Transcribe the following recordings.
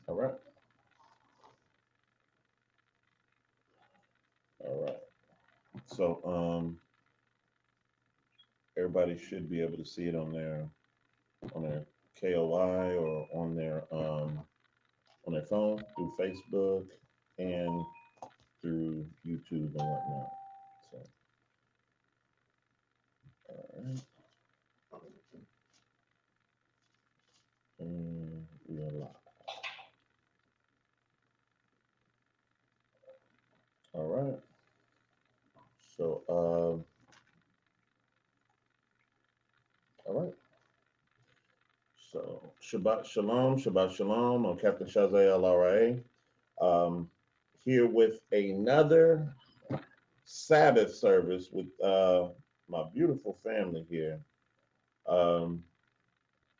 All right. All right. So everybody should be able to see it on their KOI or on their phone through Facebook and through YouTube and whatnot. So all right. And we are live. All right. So all right. So Shabbat Shalom, Shabbat Shalom. I'm Captain Shazay LRA. Um, here with another Sabbath service with my beautiful family here. Um,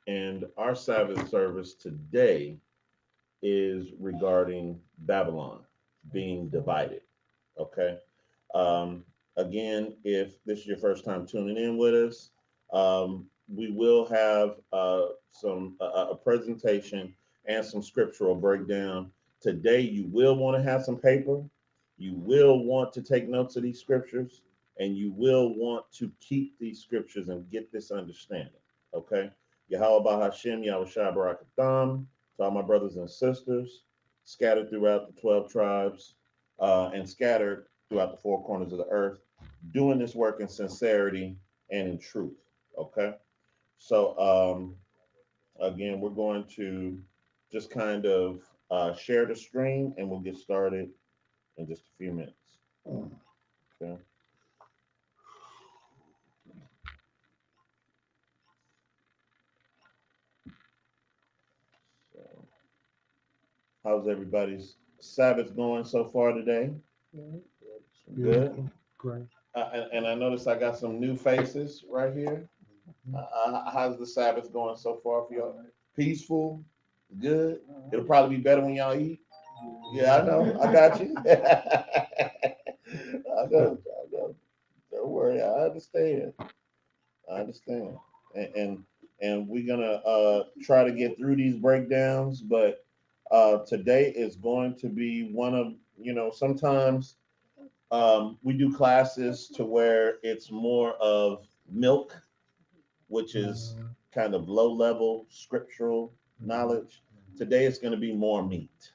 and our Sabbath service today is regarding Babylon being divided. Okay. Um, Again, if this is your first time tuning in with us, we will have a presentation and some scriptural breakdown. Today, you will want to have some paper. You will want to take notes of these scriptures, and you will want to keep these scriptures and get this understanding. Okay. Yahweh Hashem, Yahweh Shai Barakatham, to all my brothers and sisters scattered throughout the 12 tribes and scattered throughout the four corners of the earth, doing this work in sincerity and in truth. Okay. So, again, we're going to just kind of share the stream and we'll get started in just a few minutes. Okay. So, how's everybody's Sabbath going so far today? Good. Great. And I noticed I got some new faces right here. How's the Sabbath going so far for y'all? Peaceful, good. It'll probably be better when y'all eat. Yeah, I know. I got you. I know. I know. Don't worry. I understand. I understand. And we're gonna try to get through these breakdowns, but today is going to be one of sometimes we do classes to where it's more of milk, which is kind of low level scriptural knowledge. Today is going to be more meat.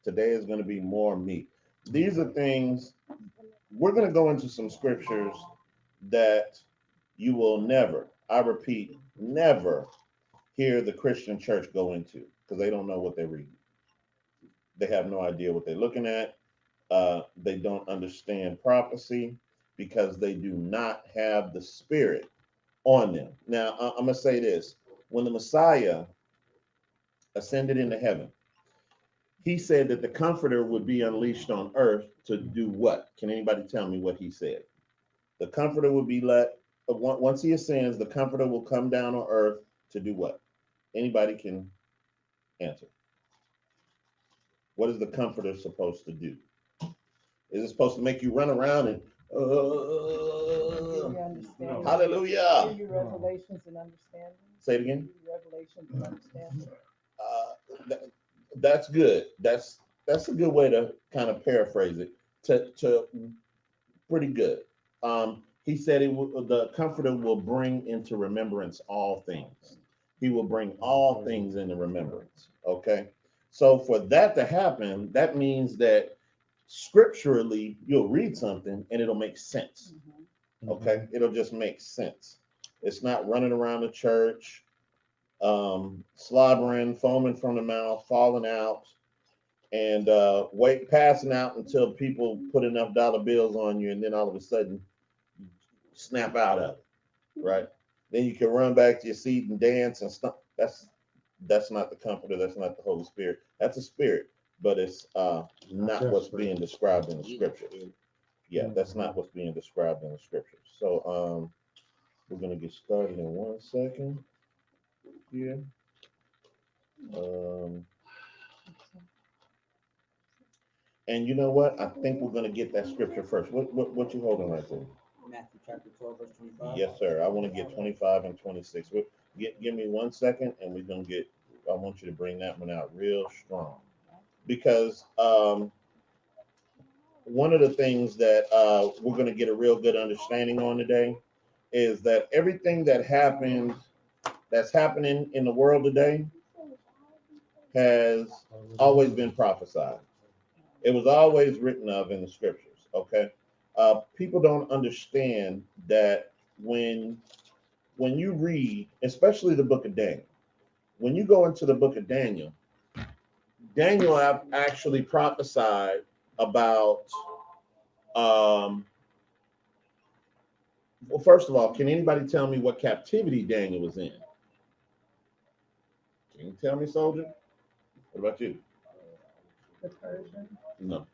Today is going to be more meat. These are things we're going to go into some scriptures that you will never, I repeat, never hear the Christian church go into because they don't know what they're reading. They have no idea what they're looking at. They don't understand prophecy because they do not have the spirit on them. Now, I'm going to say this. When the Messiah ascended into heaven, he said that the comforter would be unleashed on earth to do what? Can anybody tell me what he said? The comforter would be once he ascends, the comforter will come down on earth to do what? Anybody can answer. What is the comforter supposed to do? Is it supposed to make you run around and hallelujah? Give you revelations and understanding. Say it again. Give you revelations and understanding. Th- that's good. That's a good way to kind of paraphrase it. To pretty good. He said the Comforter will bring into remembrance all things. He will bring all things into remembrance. Okay. So for that to happen, that means that scripturally you'll read something and it'll make sense. Okay, it'll just make sense. It's not running around the church, slobbering, foaming from the mouth, falling out, and passing out until people put enough dollar bills on you, and then all of a sudden you snap out of it, right? Then you can run back to your seat and dance and stuff. That's not the Comforter. That's not the Holy Spirit. That's a spirit, but it's not what's being described in the scriptures. Yeah, that's not what's being described in the scriptures. So we're gonna get started in 1 second here. Um, and you know what? I think we're gonna get that scripture first. What you holding right there? Matthew chapter 12, verse 25. Yes, sir. I want to get 25 and 26. Give me 1 second, and we're gonna get want you to bring that one out real strong because one of the things that we're going to get a real good understanding on today is that everything that's happening in the world today has always been prophesied. It was always written of in the scriptures. Okay, people don't understand that when you read, especially the book of Daniel, when you go into the book of Daniel, Daniel actually prophesied about. Well, first of all, can anybody tell me what captivity Daniel was in? Can you tell me, soldier? What about you? The Persian, No.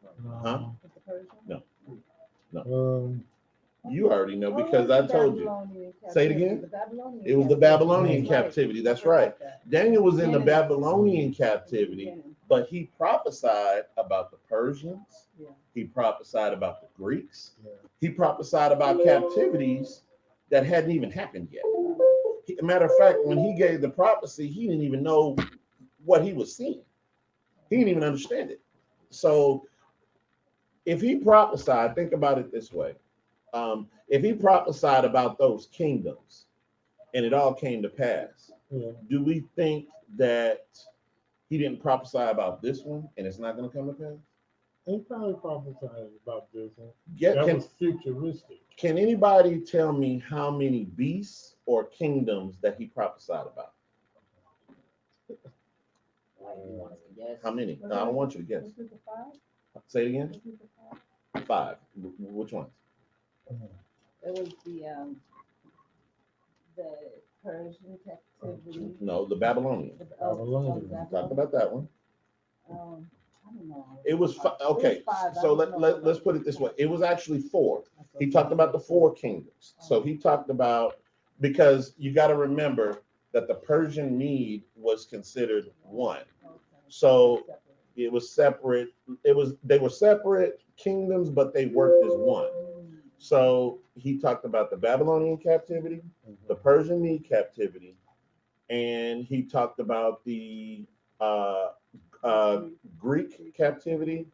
Huh? the Persian. No. No. Um, You already know What because was I the told you. Babylonian Say it captivity? again? The Babylonian It was the captivity. Babylonian That's right. captivity. That's I forgot right. that. Daniel was in the Beginning. Babylonian captivity, Beginning. but he prophesied about the Persians. Yeah. He prophesied about the Greeks. Yeah. He prophesied about captivities that hadn't even happened yet. Matter of fact, when he gave the prophecy, he didn't even know what he was seeing. He didn't even understand it. So if he prophesied, think about it this way. If he prophesied about those kingdoms and it all came to pass, yeah. do we think that he didn't prophesy about this one and it's not going to come to pass? He probably prophesied about this one. Yeah, That was futuristic. can anybody tell me how many beasts or kingdoms that he prophesied about? Like, you want us to guess? How many? No, I don't want you to guess. Was it the five? Say it again. Was it the five? Five. Which ones? It was the Persian captivity. No, the Babylonian. Babylonian. Talked about that one. I don't know. It was okay. It was five. I So don't know let's about put it this way. It was actually four. That's He okay. talked about the four kingdoms. So he talked about, because you got to remember that the Persian Mede was considered one. Okay. So Separate. it was separate. They were separate kingdoms, but they worked as one. So he talked about the Babylonian captivity, the Persian Mede captivity, and he talked about the Greek captivity,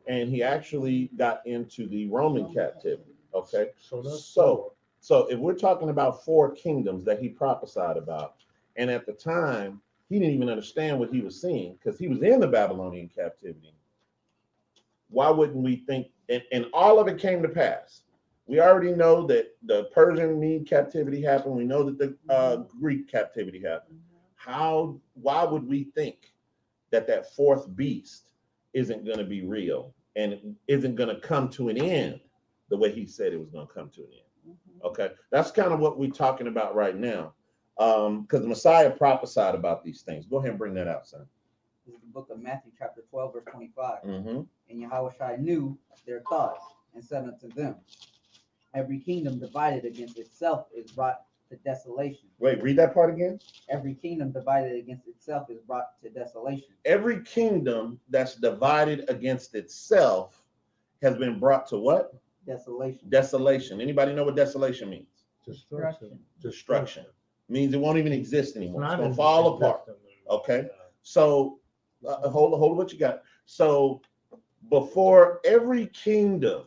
and he actually got into the Roman captivity. Okay, So that's so if we're talking about four kingdoms that he prophesied about, and at the time he didn't even understand what he was seeing because he was in the Babylonian captivity. Why wouldn't we think? And all of it came to pass. We already know that the Persian Mede captivity happened. We know that the Greek captivity happened. Why would we think that fourth beast isn't going to be real and it isn't going to come to an end the way he said it was going to come to an end? Okay, that's kind of what we're talking about right now, because the Messiah prophesied about these things. Go ahead and bring that out, son. This is the book of Matthew, chapter 12, verse 25. Mm-hmm. And Yahushua knew their thoughts and said unto them, every kingdom divided against itself is brought to desolation. Wait, read that part again. Every kingdom divided against itself is brought to desolation. Every kingdom that's divided against itself has been brought to what? Desolation. Desolation. Anybody know what desolation means? destruction. Destruction. Means it won't even exist anymore. It's Not going to in fall apart. existence. Okay. So hold what you got. So before every kingdom,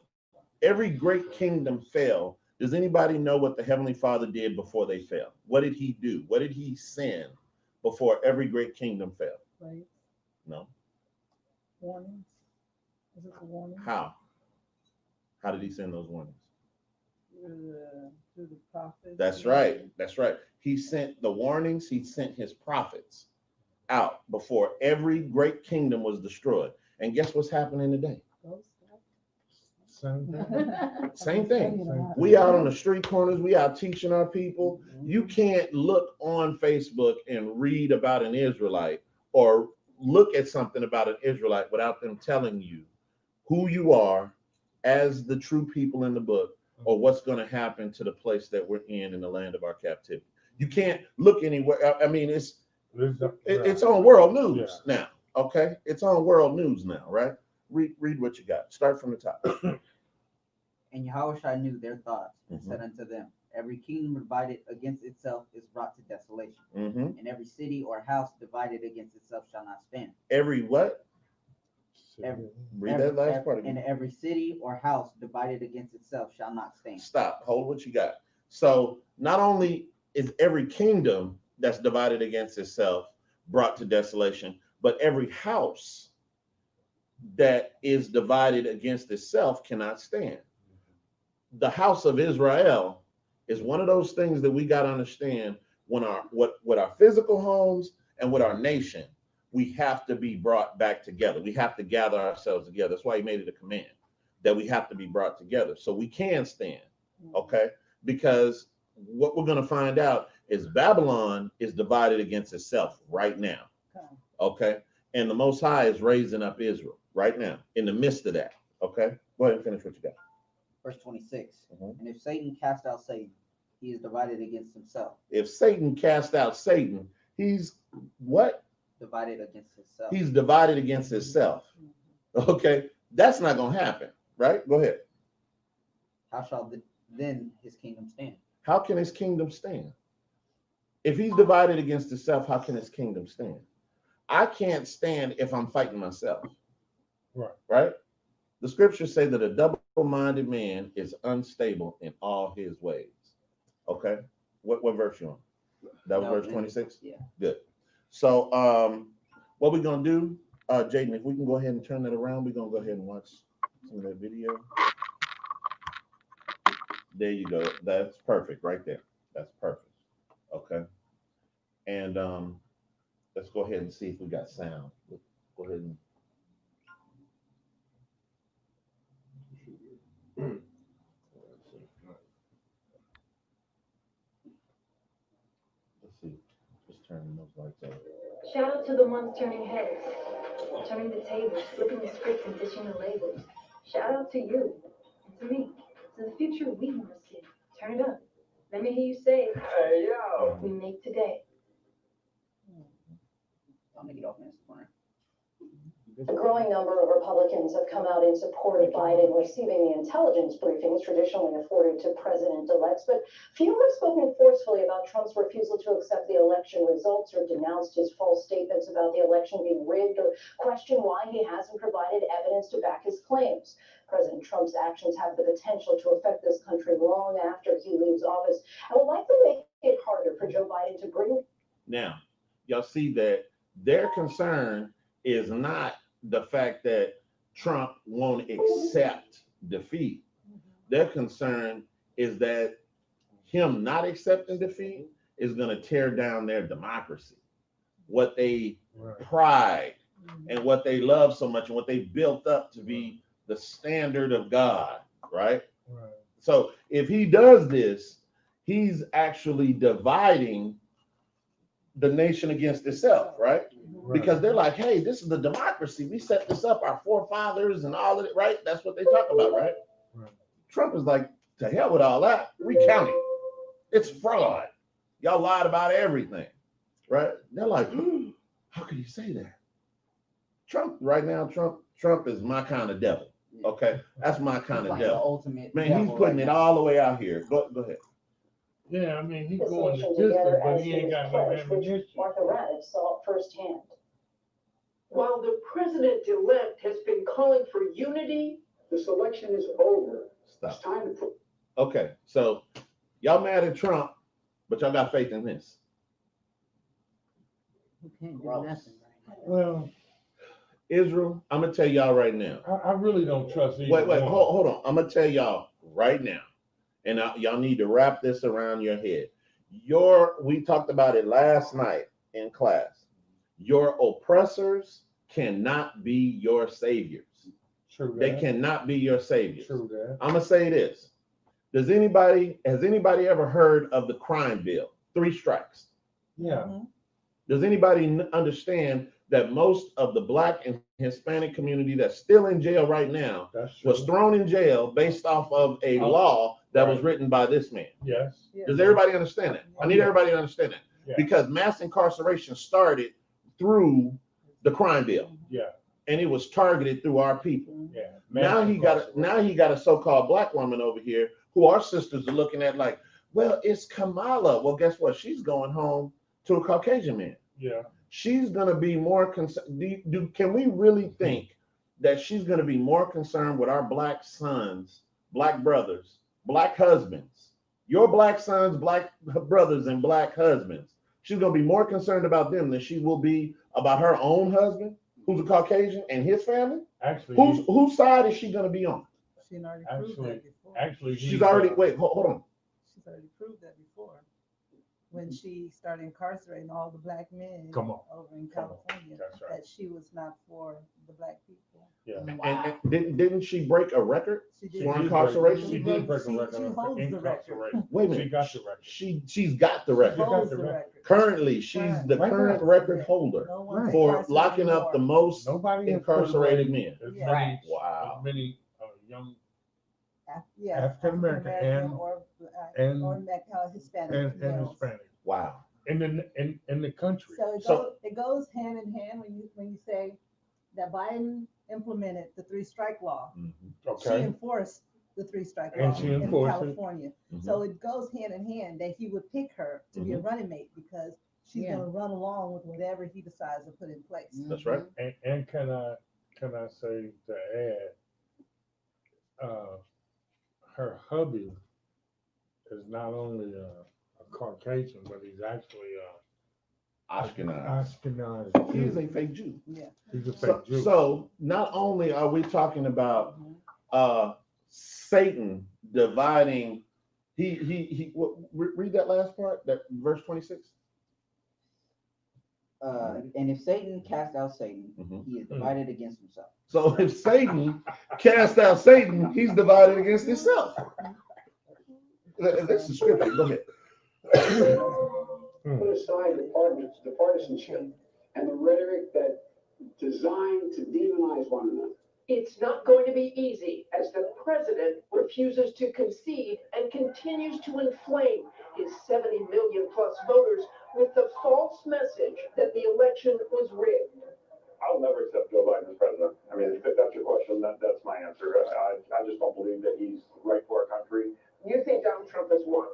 every great kingdom fell, does anybody know what the Heavenly Father did before they fell? What did he do? What did he send before every great kingdom fell? Right. No. Warnings. Is it the warnings? How? How did he send those warnings? Through the prophets. That's right. That's right. He sent the warnings. He sent his prophets out before every great kingdom was destroyed. And guess what's happening today? Same thing. Same thing. We out on the street corners. We out teaching our people. You can't look on Facebook and read about an Israelite or look at something about an Israelite without them telling you who you are as the true people in the book, or what's going to happen to the place that we're in the land of our captivity. You can't look anywhere. I mean, it's on world news now. Okay, it's on world news now, right? Read what you got. Start from the top. And Yahushua knew their thoughts and said unto them, Every kingdom divided against itself is brought to desolation, Mm-hmm. and every city or house divided against itself shall not stand. Every what? Every, Read that last part and again. every city or house divided against itself shall not stand. Stop. Hold what you got. So not only is every kingdom that's divided against itself brought to desolation, but every house that is divided against itself cannot stand. The house of Israel is one of those things that we got to understand when our with our physical homes and with our nation, we have to be brought back together. We have to gather ourselves together. That's why he made it a command that we have to be brought together so we can stand. Okay? Because what we're going to find out is Babylon is divided against itself right now. Okay? And the Most High is raising up Israel right now in the midst of that. Okay? Go ahead and finish what you got. Verse 26. Mhm. And if Satan cast out Satan, he is divided against himself. If Satan cast out Satan, he's what? Divided against himself. He's divided against himself. Okay? That's not going to happen. Right? Go ahead. How shall then his kingdom stand? How can his kingdom stand? If he's divided against himself, how can his kingdom stand? I can't stand if I'm fighting myself. Right. Right? The scriptures say that a double-minded man is unstable in all his ways. Okay? What verse you on? That was verse 26? Yeah. Good. So what we're gonna do, Jaden, if we can go ahead and turn that around, we're gonna go ahead and watch some of that video. There you go. That's perfect right there. That's perfect. Okay. And let's go ahead and see if we got sound. Go ahead and let's see. Just turning those lights on. Shout out to the ones turning heads, turning the tables, flipping the scripts and dishing the labels. Shout out to you and to me, to the future we want to see. Turn it up. Let me hear you say, hey, yo, we make today. I'm gonna get off in this corner. A growing number of Republicans have come out in support of Biden receiving the intelligence briefings traditionally afforded to president-elects, but few have spoken forcefully about Trump's refusal to accept the election results or denounced his false statements about the election being rigged or questioned why he hasn't provided evidence to back his claims. President Trump's actions have the potential to affect this country long after he leaves office and will likely make it harder for Joe Biden to bring. Now, y'all see that their concern is not the fact that Trump won't accept defeat. Their concern is that him not accepting defeat is going to tear down their democracy, what they pride and what they love so much and what they built up to be the standard of God, right? So if he does this, he's actually dividing the nation against itself, right? Because they're like, hey, this is the democracy. We set this up, our forefathers and all of it, right? That's what they talk about, right? Trump is like, to hell with all that. Recount it. It's fraud. Y'all lied about everything, right? They're like, how could you say that? Trump, right now, Trump is my kind of devil. Okay? That's my kind of devil. Ultimate Man, he's putting it all the way out here. Go ahead. Yeah, I mean, he's This going nation the distance, together but as he he ain't was got no pledged, which ammunition. Martha Raddatz saw firsthand. While the president-elect has been calling for unity, this election is over. Stop. It's time to put. Okay, so y'all mad at Trump, but y'all got faith in this. You can't do nothing right now. Well, Israel, I'm gonna tell y'all right now. I really don't trust either Wait, one. hold on. I'm gonna tell y'all right now, and y'all need to wrap this around your head. We talked about it last night in class. Your oppressors cannot be your saviors. True that. They cannot be your saviors. True that. I'm gonna say this. Has anybody ever heard of the crime bill? 3 strikes. Yeah. Does anybody understand that most of the Black and Hispanic community that's still in jail right now That's true. was thrown in jail based off of a law that was written by this man? Yes. Does everybody understand that? I need everybody to understand that. Yeah. Because mass incarceration started through the crime bill. Yeah. And it was targeted through our people. Yeah. Now he got a so-called Black woman over here who our sisters are looking at like, Well, it's Kamala. Well, guess what? She's going home to a Caucasian man. Yeah. She's going to be more concerned. Can we really think that she's going to be more concerned with our black sons, black brothers, black husbands, your black sons, black brothers, and black husbands? She's going to be more concerned about them than she will be about her own husband, who's a Caucasian, and his family. Actually, Whose side is she going to be on? She already proved that before. actually, She's already hold on. She's already proved that before. When she started incarcerating all the black men Come on. over in Come on. California, That's right. that she was not for the black people. Yeah. And didn't she break a record She did. for incarceration? She did break a She record for holds the record. incarceration. Wait a She minute. got the record. She's got the record. Holds the the record. Currently, she's the Right current now. record holder No one's for incarcerated locking up the more. most Nobody has incarcerated put men. away as Yeah. many, Wow. as many young Yeah, African-American and- or and- Hispanic and males. Hispanic Wow. in the country. So it goes hand in hand when you say that Biden implemented the three-strike law. She Okay. enforced the three-strike And law she in enforced it. California. Mhm. So it goes hand in hand that he would pick her to be a running mate because she's Yeah. going to run along with whatever he decides to put in place. That's right. And can I say to add, her hubby is not only a Caucasian, but he's actually Ashkenaz. Ashkenazi. He is Jew. a fake Jew. Yeah. He's a So, fake Jew. so not only are we talking about Satan dividing, read that last part, that verse 26. And if Satan cast out Satan, Mhm. he is divided against himself. So if Satan cast out Satan, he's divided against himself. This is scripture. Go ahead. Put aside the partisanship and the rhetoric that designed to demonize one another. It's not going to be easy as the president refuses to concede and continues to inflame his 70 million plus voters with the false message that the election was rigged. I'll never accept Joe Biden as president. I mean, if that's your question, that's my answer. I just don't believe that he's right for our country. You think Donald Trump has won?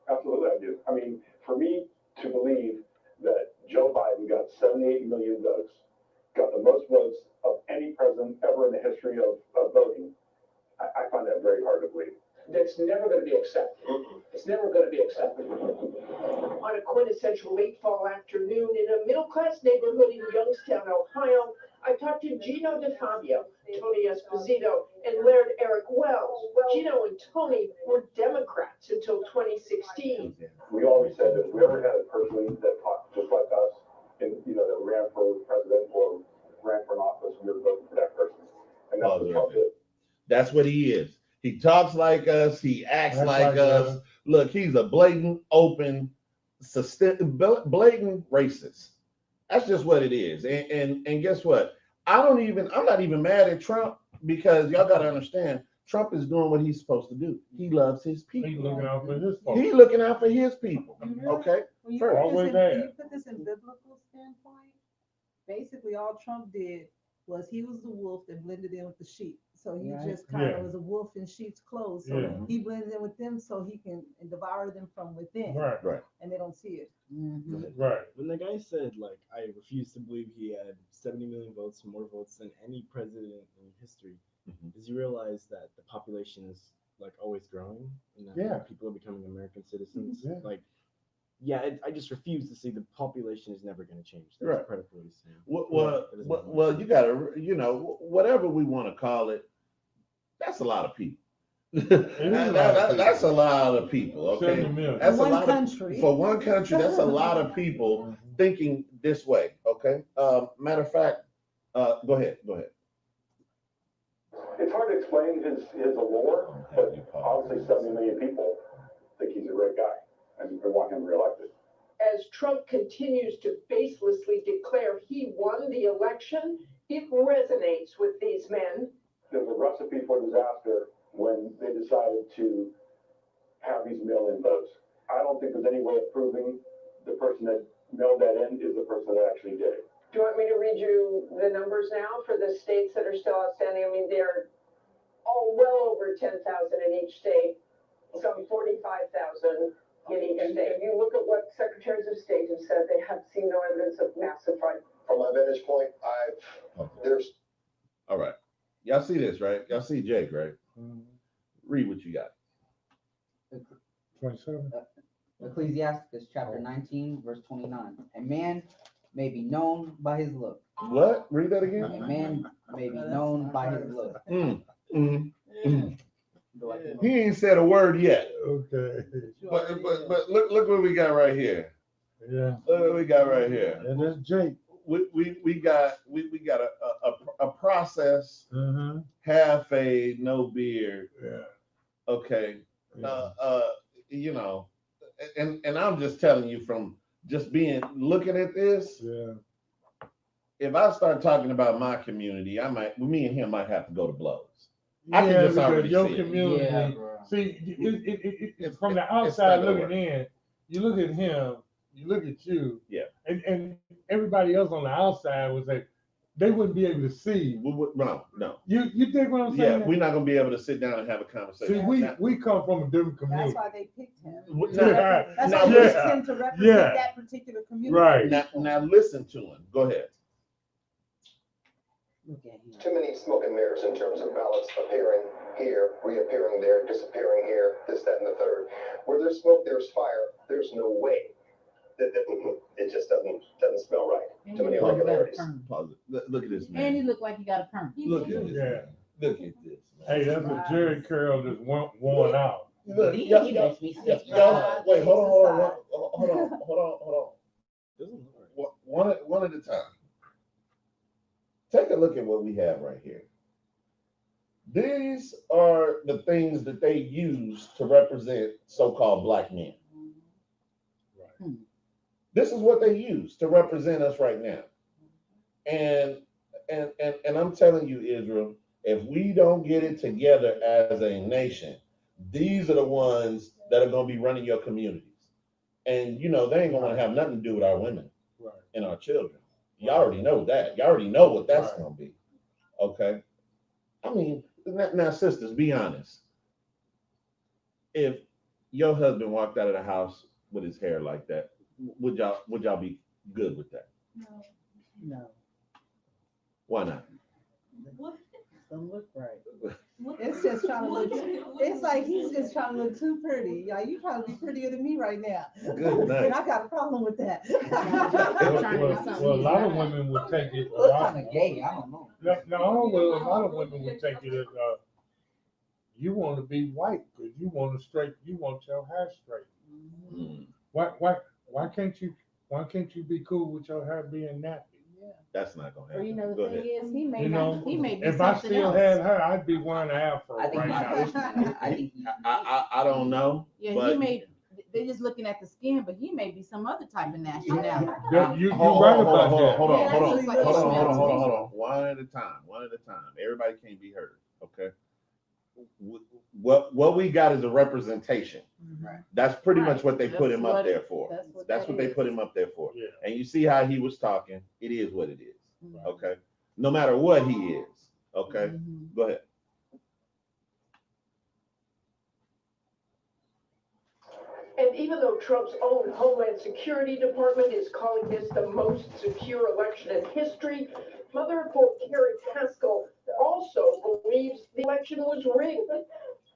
Absolutely, I do. I mean, for me to believe that Joe Biden got 78 million votes, got the most votes of any president ever in the history of voting, I find that very hard to believe. That's never going to be accepted. It's never going to be accepted. On a quintessential late fall afternoon in a middle-class neighborhood in Youngstown, Ohio, I talked to Gino DeFabio, Tony Esposito, and Laird Eric Wells. Gino and Tony were Democrats until 2016. We always said that if we ever had a person that talked just like us, and that ran for president or ran for an office, we were voting for that person. And that's what Trump did. That's what he is. He talks like us. He acts like us. Look, he's a blatant, open, blatant racist. That's just what it is. And guess what? I'm not even mad at Trump because y'all got to understand, Trump is doing what he's supposed to do. He loves his people. He's looking out for his folks. He's looking out for his people. Okay. When you Sure. put this in biblical standpoint, basically all Trump did was he was the wolf that blended in with the sheep. So he Right. just kind of Yeah. was a wolf in sheep's clothes. So Yeah. he blends in with them so he can devour them from within. Right. And they don't see it. Right. When the guy said, like, I refuse to believe he had 70 million votes, more votes than any president in history, does he realize that the population is, like, always growing? And that Yeah. people are becoming American citizens? Yeah. Like, I just refuse to see the population is never going to change. That's Right. part of what he's saying. Well, you got to, whatever we want to call it, that's a lot of people. That's a lot of people. Okay. 70 million. That's For a one lot country. for one country. That's a lot of people thinking this way. Okay. Matter of fact, go ahead. It's hard to explain his allure, but obviously 70 million people think he's a great guy and want him reelected. As Trump continues to baselessly declare he won the election, it resonates with these men. There's a recipe for disaster when they decided to have these mail-in votes. I don't think there's any way of proving the person that mailed that in is the person that actually did it. Do you want me to read you the numbers now for the states that are still outstanding? I mean, they're all well over 10,000 in each state, some 45,000 And you look at what secretaries of state have said, they have seen no evidence of massive fraud. From my vantage point, there's. All right. Y'all see this, right? Y'all see Jake, right? Read what you got. 27. Ecclesiasticus chapter 19, verse 29. A man may be known by his look. What? Read that A again. man may be known by his look. He ain't said a word yet. Okay. But look what we got right here. Yeah. Look what we got right here. And that's Jake. We got a process, half fade, no beard. Yeah. Okay. Yeah. You know, and I'm just telling you from just looking at this. Yeah. If I start talking about my community, me and him might have to go to blows. Yeah, I can just because already your see community. Yeah, see, it's from the outside looking in. You look at him, you look at you. Yeah. And everybody else on the outside was like, they wouldn't be able to see. No. You dig what I'm saying? Yeah, we're not gonna be able to sit down and have a conversation. See, we come from a different community. That's why they picked him. Yeah. That's why they picked him to represent that particular community. Right. Now listen to him. Go ahead. Too many smoke and mirrors in terms of ballots appearing here, reappearing there, disappearing here, this, that, and the third. Where there's smoke, there's fire. There's no way that it just doesn't smell right. Too many irregularities. Pause it. Look at this man. And he looked like he got a perm. Look at this. Yeah. Look at this. Hey, that's a Jerry curl that's worn out. Look, He y'all, makes me sick. wait, hold on. One at a time. Take a look at what we have right here. These are the things that they use to represent so-called black men. Right. This is what they use to represent us right now. And I'm telling you, Israel, if we don't get it together as a nation, these are the ones that are going to be running your communities. And, you know, they ain't going to have nothing to do with our women and our children. You already know that. You already know what that's going to be. Okay? I mean, now, sisters, be honest. If your husband walked out of the house with his hair like that, would y'all be good with that? No. Why not? What? Don't look right. It's just trying to look. It's like he's just trying to look too pretty. Like you trying to be prettier than me right now. Good night. And I got a problem with that. Well, a lot of women would take it. A lot Kind of gay, I don't know. No, well, a lot of women would take it as you want to be white because you want your hair straight. Mm. Why can't you be cool with your hair being nappy? That's not gonna Or happen. you know, Go the thing ahead. is, he may You know, he may be if I something still else. had her, I'd be wearing an afro I think right now. I think I don't know. Yeah, but he may. They're just looking at the skin, but he may be some other type of nationality. You Hold right on, about that. hold on. Yeah, One at a time. Everybody can't be heard. Okay. What we got is a representation. Right. That's pretty Right. much what they put That's him up what- there for. That's what they is. put him up there for. Yeah. And you see how he was talking. It is what it is. Mhm. Okay. No matter what he is. Okay. Mhm. Go ahead. And even though Trump's own Homeland Security Department is calling this the most secure election in history, Mother of Hope Carrie Paschal also believes the election was rigged.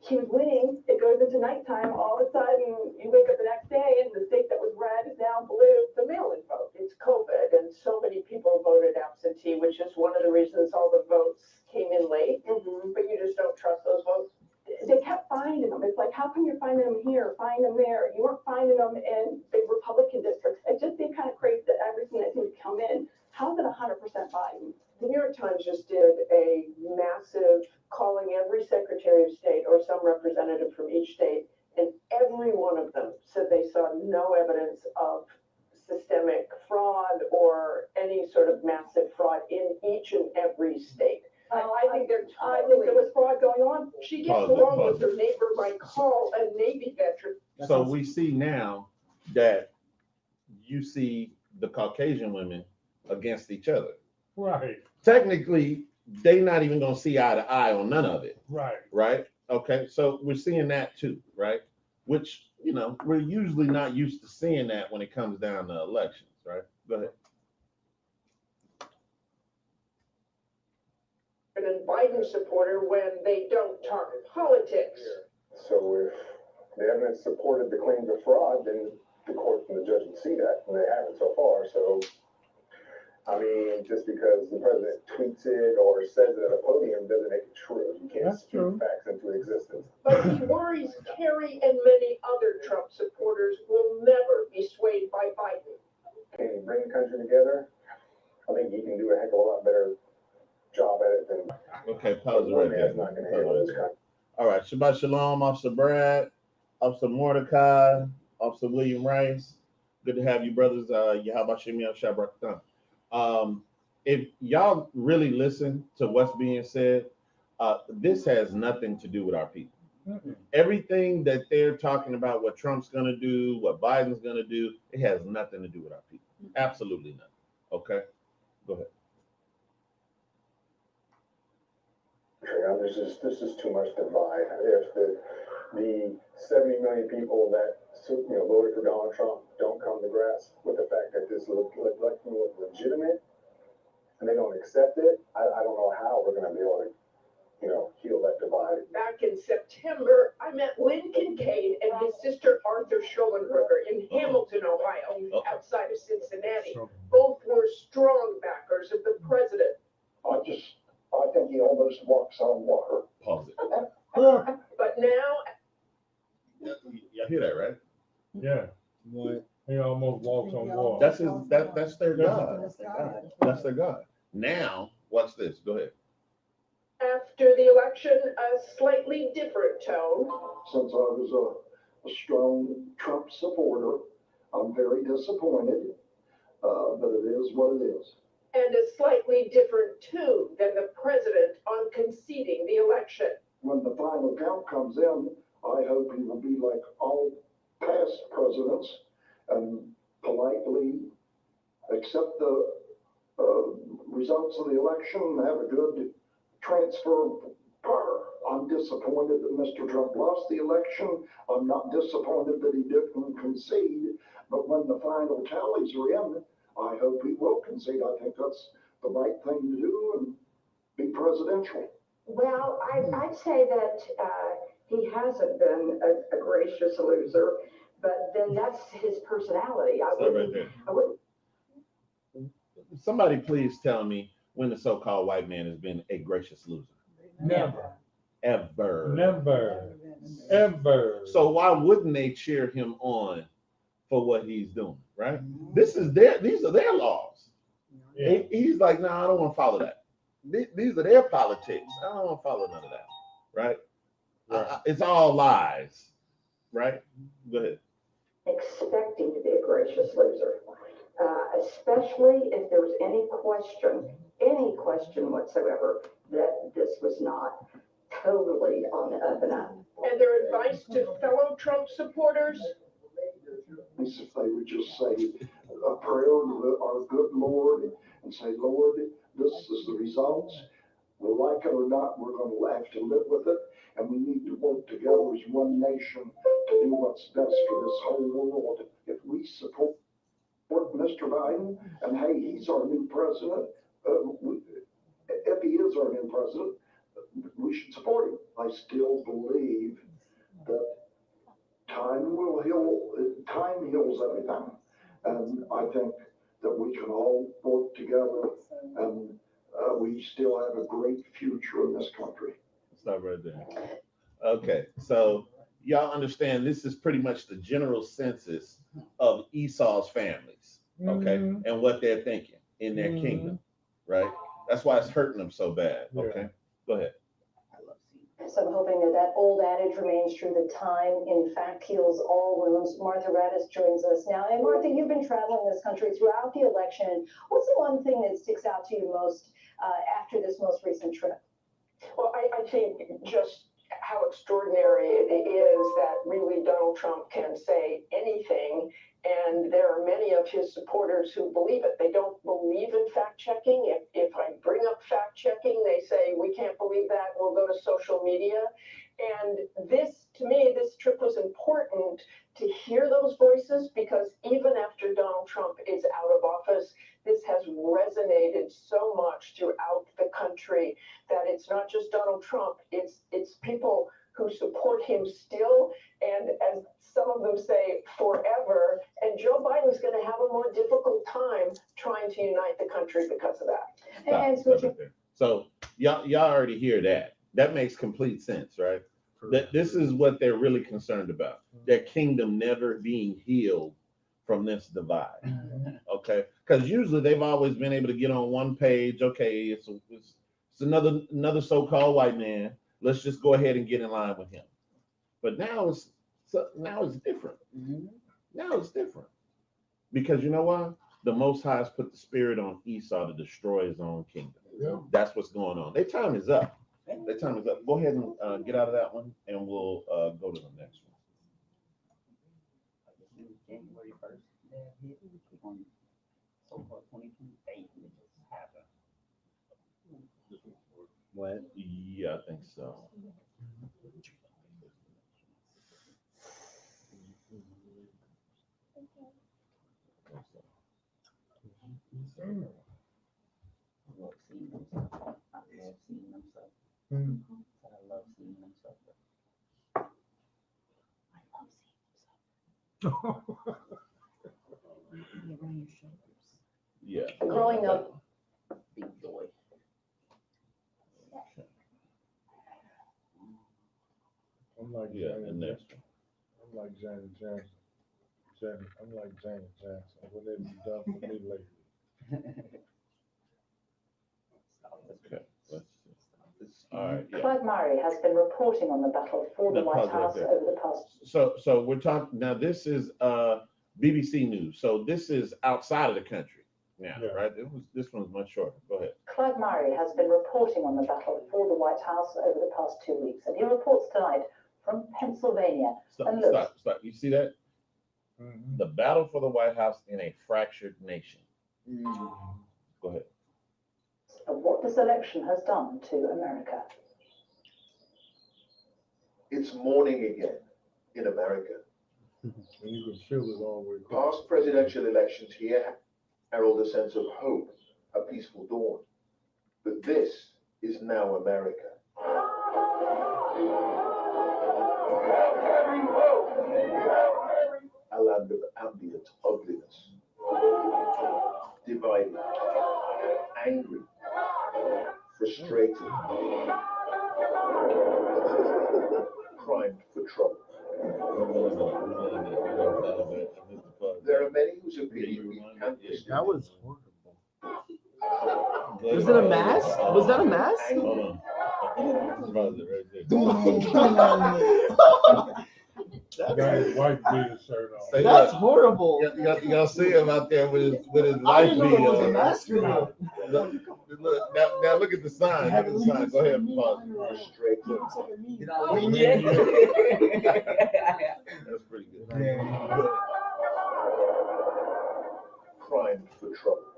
She was winning. It goes into nighttime. All of a sudden, you wake up the next day and the state that was red is now blue. The mail-in vote. It's COVID, and so many people voted absentee, which is one of the reasons all the votes came in late. But you just don't trust those votes. They kept finding them. It's like, how come you're finding them here, finding them there? You weren't finding them in the Republican districts. It just seemed kind of crazy that everything that would come in. How's it 100% Biden? The New York Times just did a massive calling every secretary of state or some representative from each state, and every one of them said they saw no evidence of systemic fraud or any sort of massive fraud in each and every state. I think there was fraud going on. She gets along with her neighbor might call a Navy veteran. So we see now that you see the Caucasian women against each other. Right. Technically, they not even gonna see eye to eye on none of it. Right. Right? Okay. So we're seeing that too, right? Which we're usually not used to seeing that when it comes down to elections, right? Go ahead. President Biden supporter when they don't talk politics. So if the evidence supported the claims of fraud, then the court and the judge would see that, and they haven't so far. So, I mean, just because the president tweets it or says it at a podium doesn't make it true. You can't speak facts into existence. But he worries Kerry and many other Trump supporters will never be swayed by Biden. Can he bring the country together? I think he can do a heck of a lot better job at it than. Okay, pause it right there. Not going to handle this country. All right, Shabbat Shalom, Officer Brad, Officer Mordecai, Officer William Rice. Good to have you, brothers. Yahweh Shem Shabbat. If y'all really listen to what's being said, this has nothing to do with our people. Everything that they're talking about, what Trump's going to do, what Biden's going to do, it has nothing to do with our people. Absolutely nothing. Okay? Go ahead. This is too much divide. If the 70 million people that voted for Donald Trump don't come to grasp with the fact that this election was legitimate and they don't accept it, I don't know how we're going to be able to heal that divide. Back in September, I met Lynn Kincaid and his sister Arthur Schollenberger in Hamilton, Ohio, outside of Cincinnati. Both were strong backers of the president. I think he almost walks on water. Pause it. But now, Y'all hear that, right? Yeah. What? He almost walks on water. That's their God. That's their God. Now, watch this. Go ahead. after the election, a slightly different tone. Since I was a strong Trump supporter, I'm very disappointed, but it is what it is. And a slightly different tune than the president on conceding the election. When the final count comes in, I hope he will be like all past presidents and politely accept the results of the election and have a good transfer of power. I'm disappointed that Mr. Trump lost the election. I'm not disappointed that he didn't concede, but when the final tallies are in, I hope he will concede. I think that's the right thing to do and be presidential. Well, I'd say that he hasn't been a gracious loser, but then that's his personality. I wouldn't. Somebody please tell me when the so-called white man has been a gracious loser. Never. Ever. Never. Ever. So why wouldn't they cheer him on for what he's doing, right? These are their laws. Yeah. He's like, no, I don't want to follow that. These are their politics. I don't want to follow none of that, right? It's all lies, right? Go ahead. Expecting to be a gracious loser, especially if there was any question whatsoever that this was not totally on the up and up. And their advice to fellow Trump supporters? If they would just say a prayer to our good Lord and say, Lord, this is the results. We like it or not, we're going to have to live with it. And we need to work together as one nation to do what's best for this whole world. If we support Mr. Biden, and hey, he's our new president, if he is our new president, we should support him. I still believe that time heals everything. And I think that we can all work together and we still have a great future in this country. Stop right there. Okay, so y'all understand this is pretty much the general census of Esau's families, okay, and what they're thinking in their kingdom, right? That's why it's hurting them so bad, okay? Go ahead. So I'm hoping that old adage remains true, that time, in fact, heals all wounds. Martha Radis joins us now. And Martha, you've been traveling this country throughout the election. What's the one thing that sticks out to you most after this most recent trip? Well, I think just how extraordinary it is that really Donald Trump can say anything, and there are many of his supporters who believe it. They don't believe in fact-checking. If I bring bring up fact checking, they say, we can't believe that, we'll go to social media. And this, to me, this trip was important to hear those voices, because even after Donald Trump is out of office, this has resonated so much throughout the country that it's not just Donald Trump, it's people who support him still, and as some of them say, forever. And Joe Biden's going to have a more difficult time trying to unite the country because of that. So y'all already hear that. That makes complete sense, right? That this is what they're really concerned about. Their kingdom never being healed from this divide. Okay, because usually they've always been able to get on one page. Okay, it's another so-called white man. Let's just go ahead and get in line with him. But now it's different. Now it's different, because you know why? The Most High has put the spirit on Esau to destroy his own kingdom. Yeah. That's what's going on. Their time is up. Their time is up. Go ahead and get out of that one, and we'll go to the next one. January 1st, on so-called 2028, it just happened. What? Yeah, I think so. I love seeing them suffer. I love seeing them suffer. I love seeing them suffer. Yeah. Growing up, Big joy. I'm like Yeah, Janet and next Jackson. I'm like Janet Jackson. I'm like Janet Jackson. What have you done for me lately? Okay. Let's see. All right. Yeah. Clive Murray has been reporting on the battle for the No, White pause right House there. over the past. So we're talking now. This is BBC News. So this is outside of the country now, Yeah. right? This one's much shorter. Go ahead. Clive Murray has been reporting on the battle for the White House over the past 2 weeks, and he reports tonight from Pennsylvania. And look, Stop. You see that? The battle for the White House in a fractured nation. Go ahead. of what this election has done to America. It's morning again in America. And you can feel it all the way through. Past presidential elections here herald a sense of hope, a peaceful dawn. But this is now America. A land of ambient ugliness. Divided, angry, frustrated, primed for trouble. There are many whose opinion we can't distinguish. That was horrible. Was it a mask? Was that a mask? Hold on. Got his white beater shirt on. Say That's what? horrible. You gotta see him out there with his I life didn't know it was a beater. mask or not. Look, now look at the sign. Look at the sign. Go ahead, pause. Frustrated. Did I win yet? That's pretty good. Primed for trouble.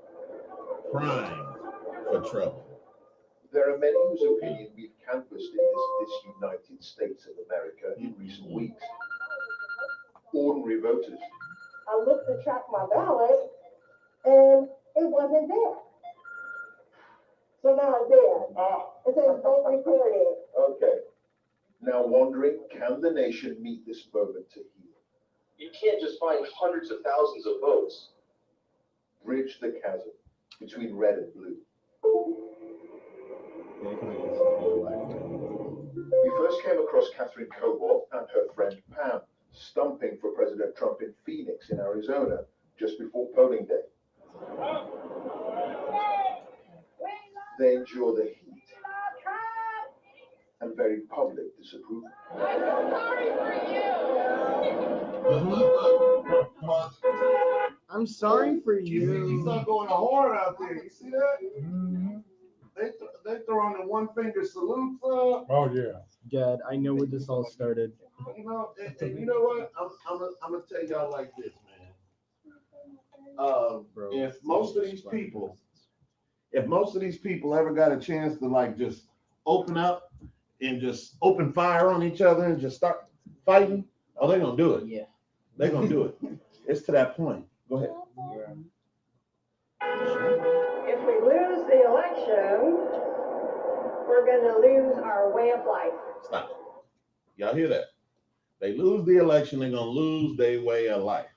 Primed for trouble. There are many whose opinion we've canvassed in this United States of America in recent weeks. Ordinary voters. I looked to check my ballot, and it wasn't there. So now it's there. It says vote recorded. Okay. Now wondering, can the nation meet this moment to heal? You can't just find hundreds of thousands of votes. Bridge the chasm between red and blue. We first came across Catherine Cobalt and her friend Pam stumping for President Trump in Phoenix in Arizona just before polling day. They endure the heat and very public disapproval. I'm sorry for He's you. not going to horn out there. You see that? They throwing the one finger salutes up. Oh yeah. God, I know where this all started. You know, and you know what? I'm gonna tell y'all like this, man. If most of these people if most of these people ever got a chance to like just open up and just open fire on each other and just start fighting, oh, they're gonna do it. Yeah. They're gonna do it. It's to that point. Go ahead. If we lose the election, we're gonna lose our way of life. Stop. Y'all hear that? They lose the election, they're gonna lose their way of life.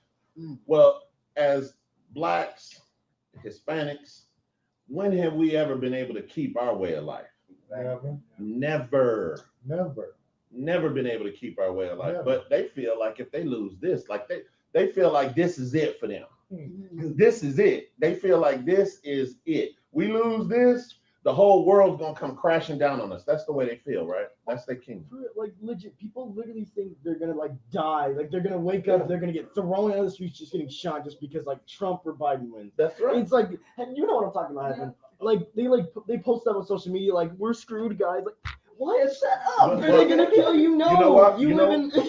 Well, as blacks, Hispanics, when have we ever been able to keep our way of life? Never. Never been able to keep our way of life. Never. But they feel like if they lose this, like they feel like this is it for them. This is it. They feel like this is it. We lose this, the whole world's gonna come crashing down on us. That's the way they feel, right? That's their kingdom. Like legit, people literally think they're gonna like die. Like they're gonna wake up, they're gonna get thrown out of the streets, just getting shot, just because like Trump or Biden wins. That's right. It's like, and you know what I'm talking about. Yeah. They post that on social media, like we're screwed, guys. Like, why? Shut up! Are they gonna kill you? No. You know what? You live in like a.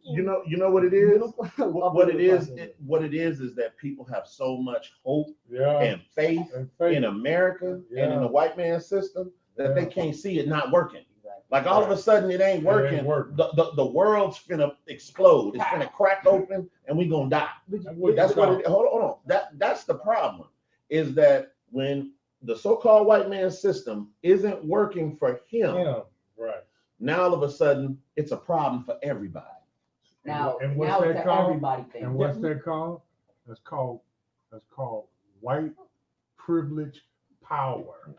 You know what it is? What it is? What it is that people have so much hope and faith in America and in the white man system that they can't see it not working. Like all of a sudden it ain't working. The world's finna explode. It's finna crack open and we gonna die. That's what it is. Hold on. That's the problem. Is that when the so-called white man system isn't working for him, right? Now all of a sudden it's a problem for everybody. Now, and what's now that it's called? everybody thing. And what's that called? That's called white privilege power.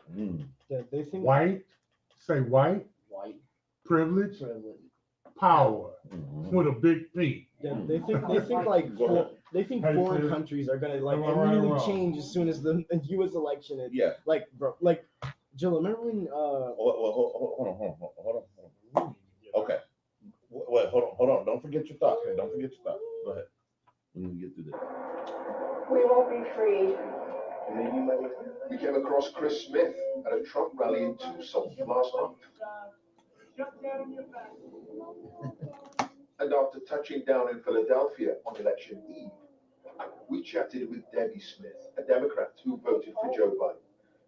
They think white privilege power with a big P. Yeah, they think like foreign countries are gonna like immediately change as soon as the U.S. election is. Yeah. Like, bro, like, Jill, remember when? Hold on. Okay. Wait, hold on. Don't forget your thought. Don't forget your thought. Go ahead. When we get through this. We won't be free. We came across Chris Smith at a Trump rally in Tucson last month. And after touching down in Philadelphia on election eve, we chatted with Debbie Smith, a Democrat who voted for Joe Biden.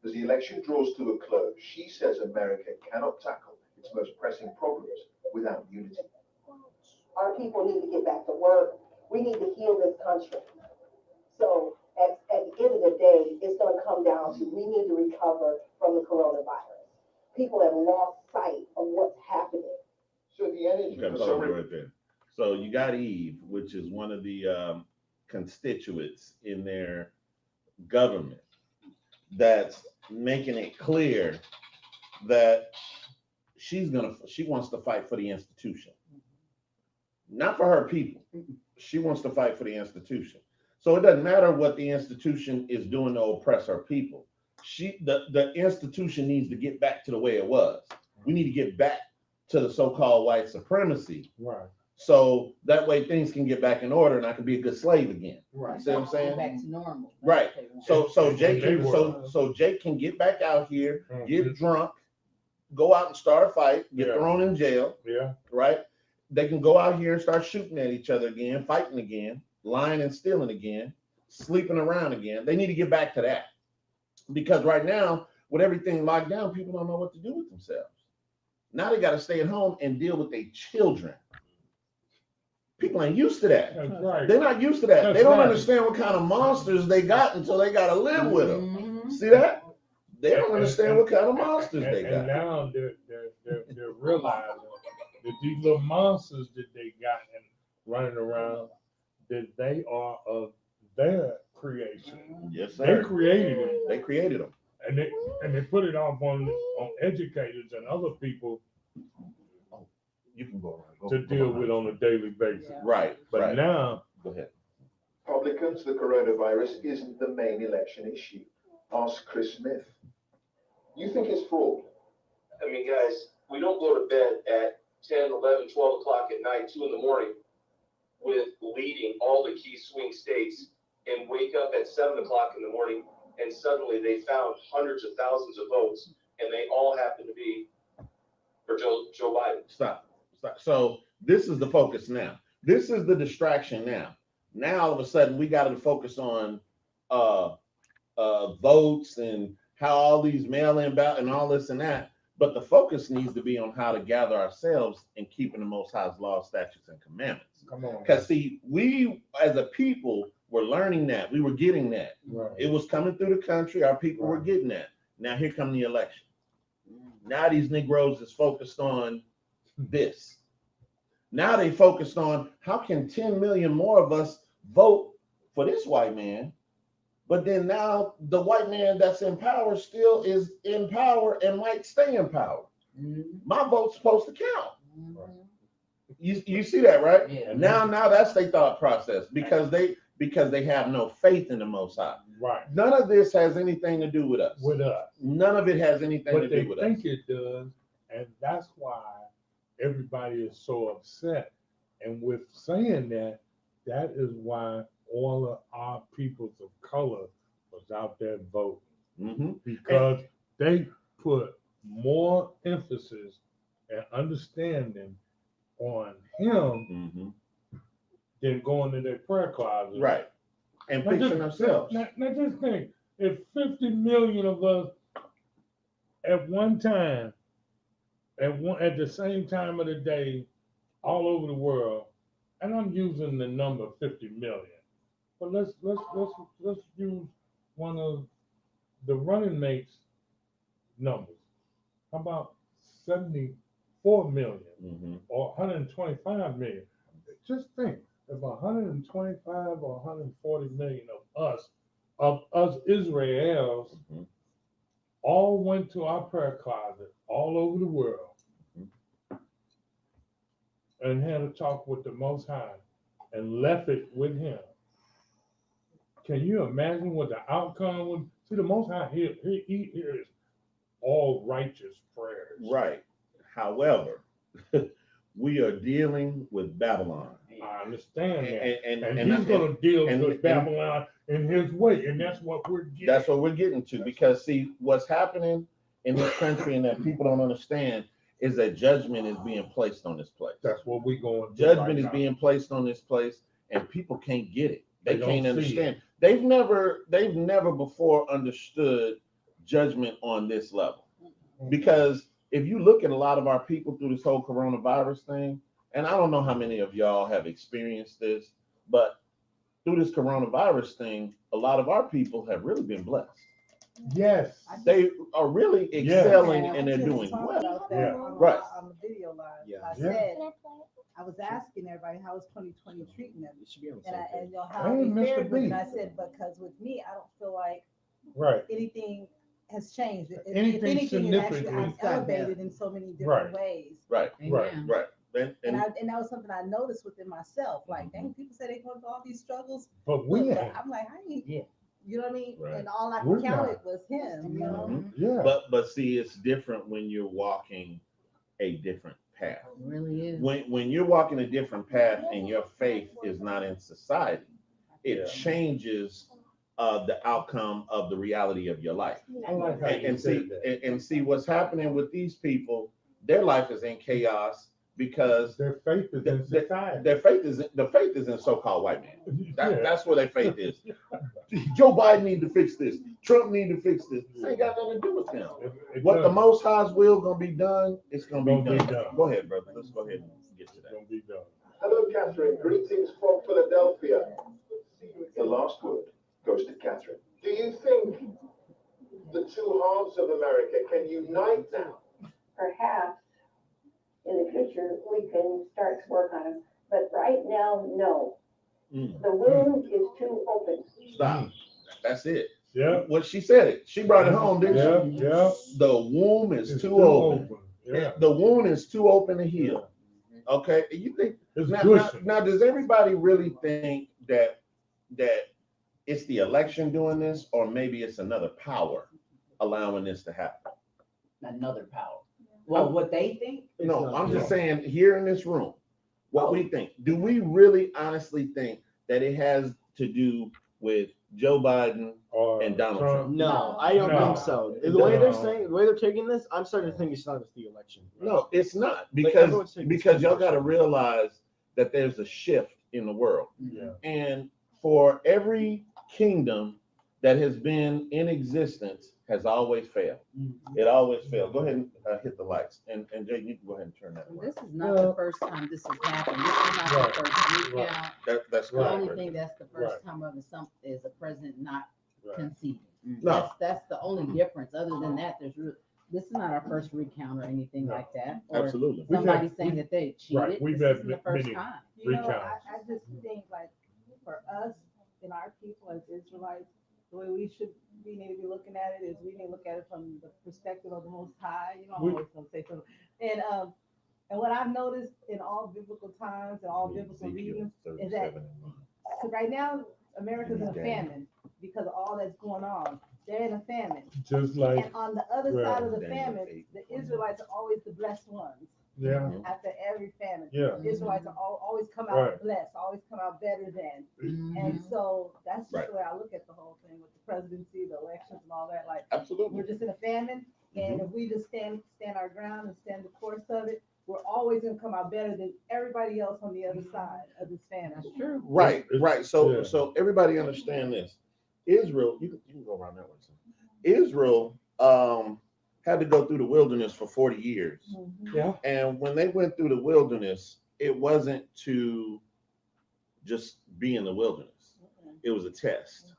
As the election draws to a close, she says America cannot tackle its most pressing problems without unity. Our people need to get back to work. We need to heal this country. So at the end of the day, it's going to come down to we need to recover from the coronavirus. People have lost sight of what's happening. So the energy. Right there. So you got Eve, which is one of the constituents in their government, that's making it clear that she wants to fight for the institution, not for her people. She wants to fight for the institution. So it doesn't matter what the institution is doing to oppress her people. The institution needs to get back to the way it was. We need to get back to the so-called white supremacy. Right. So that way things can get back in order and I can be a good slave again. Right. See what I'm saying? Back to normal. Right. So Jake can get back out here, get drunk, go out and start a fight, get thrown in jail. Yeah. Right. They can go out here and start shooting at each other again, fighting again, lying and stealing again, sleeping around again. They need to get back to that. Because right now, with everything locked down, people don't know what to do with themselves. Now they got to stay at home and deal with their children. People ain't used to that. That's right. They're not used to that. That's they don't right. understand what kind of monsters they got until they got to live with them. See that? They don't understand what kind of monsters they got. And now they're realizing that these little monsters that they got and running around, that they are of their creation. Yes, sir. They created them. They created them. And they put it off on educators and other people You can go around. to deal with on a daily basis. Right. But right. now, go ahead. Republicans, the coronavirus isn't the main election issue. Ask Chris Smith. You think it's fraud? I mean, guys, we don't go to bed at 10, 11, 12 o'clock at night, 2 in the morning, with leading all the key swing states and wake up at 7 o'clock in the morning and suddenly they found hundreds of thousands of votes and they all happen to be for Joe Biden. Stop. So this is the focus now. This is the distraction now. Now all of a sudden we got to focus on votes and how all these mail-in ballot and all this and that. But the focus needs to be on how to gather ourselves and keeping the Most High's laws, statutes, and commandments. Come on. Because see, we as a people were learning that. We were getting that. Right. It was coming through the country. Our people were getting that. Now here come the election. Now these Negroes is focused on this. Now they focused on how can 10 million more of us vote for this white man. But then now the white man that's in power still is in power and might stay in power. My vote's supposed to count. You see that, right? Yeah. Now that's their thought process because they have no faith in the Most High. Right. None of this has anything to do with us. None of it has anything But to they do with think us. it does, and that's why everybody is so upset. And with saying that, that is why all of our peoples of color was out there voting. Because they put more emphasis and understanding on him than going to their prayer closet. Right. And fixing themselves. Now just think, if 50 million of us at one time, at the same time of the day, all over the world, and I'm using the number 50 million, but let's use one of the running mates numbers. How about 74 million or 125 million? Just think, if 125 or 140 million of us Israels, all went to our prayer closet all over the world and had a talk with the Most High and left it with him. Can you imagine what the outcome would? See, the Most High he hears all righteous prayers. Right. However, we are dealing with Babylon. I understand that. And he's going to deal with Babylon in his way, and that's what we're getting. That's what we're getting to. Because see, what's happening in this country and that people don't understand is that judgment is being placed on this place. That's what we're going to Judgment is being placed on this place, and people can't get it. They can't understand. They've never before understood judgment on this level. Because if you look at a lot of our people through this whole coronavirus thing, and I don't know how many of y'all have experienced this, but through this coronavirus thing, a lot of our people have really been blessed. Yes. They are really excelling and they're doing well. Right. On the video live, I said, I was asking everybody how is 2020 treating them, and how they fared with it. I said, because with me, I don't feel like anything has changed. If anything, it actually I've elevated in so many different ways. Right. And that was something I noticed within myself. Like, dang, people say they go through all these struggles, but we ain't. I'm like, I ain't. Yeah. You know what I mean? And all I counted was him. You know. Yeah. But see, it's different when you're walking a different path. It really is. When you're walking a different path and your faith is not in society, it changes the outcome of the reality of your life. I like how and see what's happening with these people. Their life is in chaos because their faith is in society. The faith is in so-called white man. That's where their faith is. Joe Biden need to fix this. Trump need to fix this. This ain't got nothing to do with them. What the Most High's will gonna be done, it's gonna be done. Go ahead, brother. Let's go ahead and get to that. Gonna be done. Hello, Catherine. Greetings from Philadelphia. The last word goes to Catherine. Do you think the two halves of America can unite now? Perhaps in the future we can start to work on them, but right now, no. The wound is too open. Stop. That's it. Yeah. What she said it. She brought it home, didn't she? Yeah. The womb is too open. Yeah. The wound is too open to heal. Okay. You think now does everybody really think that it's the election doing this, or maybe it's another power allowing this to happen? Another power. Well, what they think? No, I'm just saying here in this room, what we think. Do we really honestly think that it has to do with Joe Biden and Donald Trump? No, I don't think so. The way they're taking this, I'm starting to think it's not the election. No, it's not, because y'all got to realize that there's a shift in the world. Yeah. And for every kingdom, that has been in existence has always failed. It always failed. Go ahead and hit the lights. And Jay, you can go ahead and turn that around. This is not the first time this has happened. This is not the first recount. That's The correct. only thing that's the first time of is a president not conceding. No. That's the only difference. Other than that, this is not our first recount or anything like that. Or Absolutely. somebody saying that they cheated. Right. We've this had isn't the first many time. I just think like for us and our people as Israelites, the way we need to be looking at it is we need to look at it from the perspective of the Most High. You know, I'm always gonna say something. And what I've noticed in all biblical times and all biblical readings is that right now America's in a famine because of all that's going on. They're in a famine. Just like, and on the other side of the famine, the Israelites are always the blessed ones. Yeah. After every famine, Yeah. Israelites are always come out blessed, always come out better than. And so that's just the way I look at the whole thing with the presidency, the elections, and all that. Like, absolutely, we're just in a famine, and if we just stand our ground and stand the course of it, we're always gonna come out better than everybody else on the other side of this famine. That's true. Right. So everybody understand this. Israel, you can go around that way. Israel had to go through the wilderness for 40 years. Yeah. And when they went through the wilderness, it wasn't to just be in the wilderness. It was a test.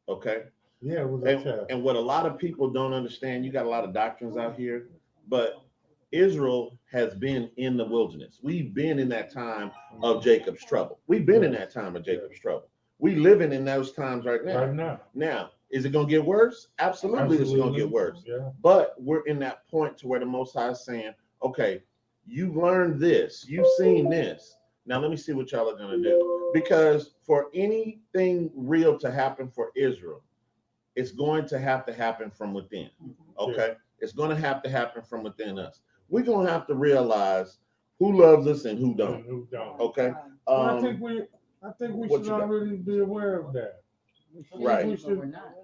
Okay? Yeah, it was a test. And what a lot of people don't understand, you got a lot of doctrines out here, but Israel has been in the wilderness. We've been in that time of Jacob's trouble. We've been in that time of Jacob's trouble. We living in those times right now. Right now. Now, is it going to get worse? Absolutely, it's going to get worse. Yeah. But we're in that point to where the Most High is saying, okay, you've learned this, you've seen this. Now let me see what y'all are going to do. Because for anything real to happen for Israel, it's going to happen from within. Okay? It's going to happen from within us. We're going to have to realize who loves us and who don't. Okay? I think we should already be aware of that. Right. We should, We're not.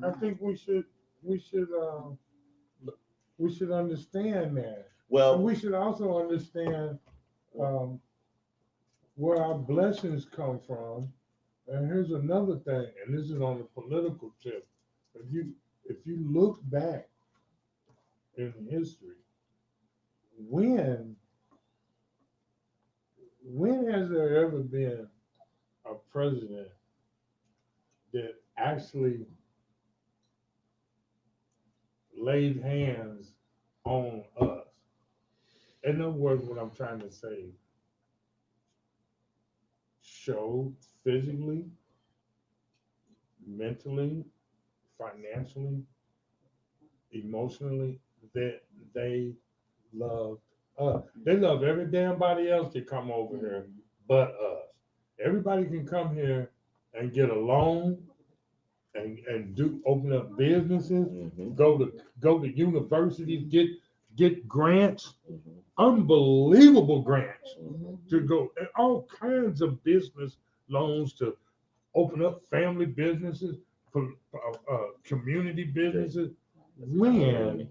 I think we should understand that. Well, and we should also understand where our blessings come from. And here's another thing, and this is on the political tip. If you look back in history, when has there ever been a president that actually laid hands on us? In other words, what I'm trying to say, showed physically, mentally, financially, emotionally that they loved us. They love every damn body else that come over here but us. Everybody can come here and get a loan and open up businesses, go to universities, get grants, unbelievable grants to go, and all kinds of business loans to open up family businesses, community businesses. When,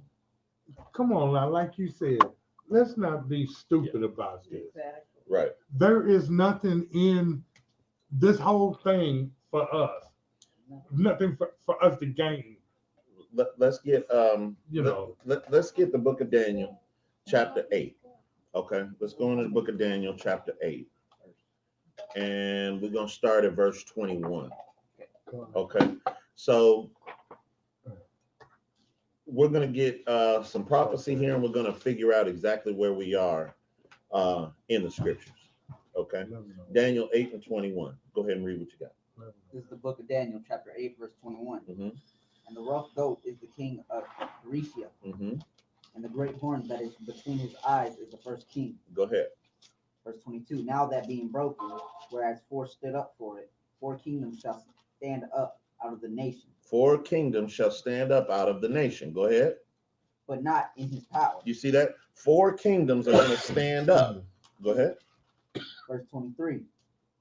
come on now, like you said, let's not be stupid about this. Exactly. Right. There is nothing in this whole thing for us. Nothing for us to gain. Let's get let's get the book of Daniel, chapter 8. Okay, let's go into the book of Daniel, chapter 8. And we're gonna start at verse 21. Okay, so we're gonna get some prophecy here, and we're gonna figure out exactly where we are in the scriptures. Okay, Daniel 8 and 21. Go ahead and read what you got. This is the book of Daniel, chapter 8, verse 21. And the rough goat is the king of Grecia, and the great horn that is between his eyes is the first king. Go ahead. Verse 22. Now that being broken, whereas four stood up for it, 4 kingdoms shall stand up out of the nation. 4 kingdoms shall stand up out of the nation. Go ahead. But not in his power. You see that? 4 kingdoms are going to stand up. Go ahead. Verse 23.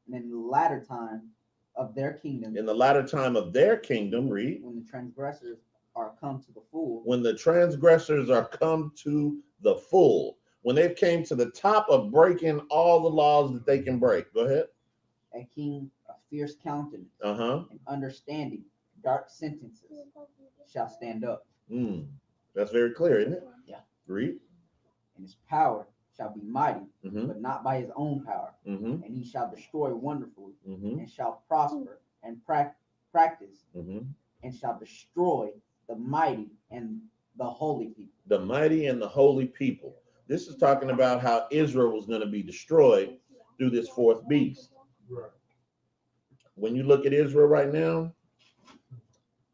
And in the latter time of their kingdom. In the latter time of their kingdom, read. When the transgressors are come to the full. When the transgressors are come to the full. When they've came to the top of breaking all the laws that they can break. Go ahead. A king of fierce countenance, Uh-huh. and understanding dark sentences shall stand up. That's very clear, isn't it? Yeah. Read. And his power shall be mighty, Mm-hmm. but not by his own power. Mm-hmm. And he shall destroy wonderfully, Mm-hmm. and shall prosper and practice, Mm-hmm. and shall destroy the mighty and the holy people. The mighty and the holy people. This is talking about how Israel was going to be destroyed through this fourth beast. Right. When you look at Israel right now,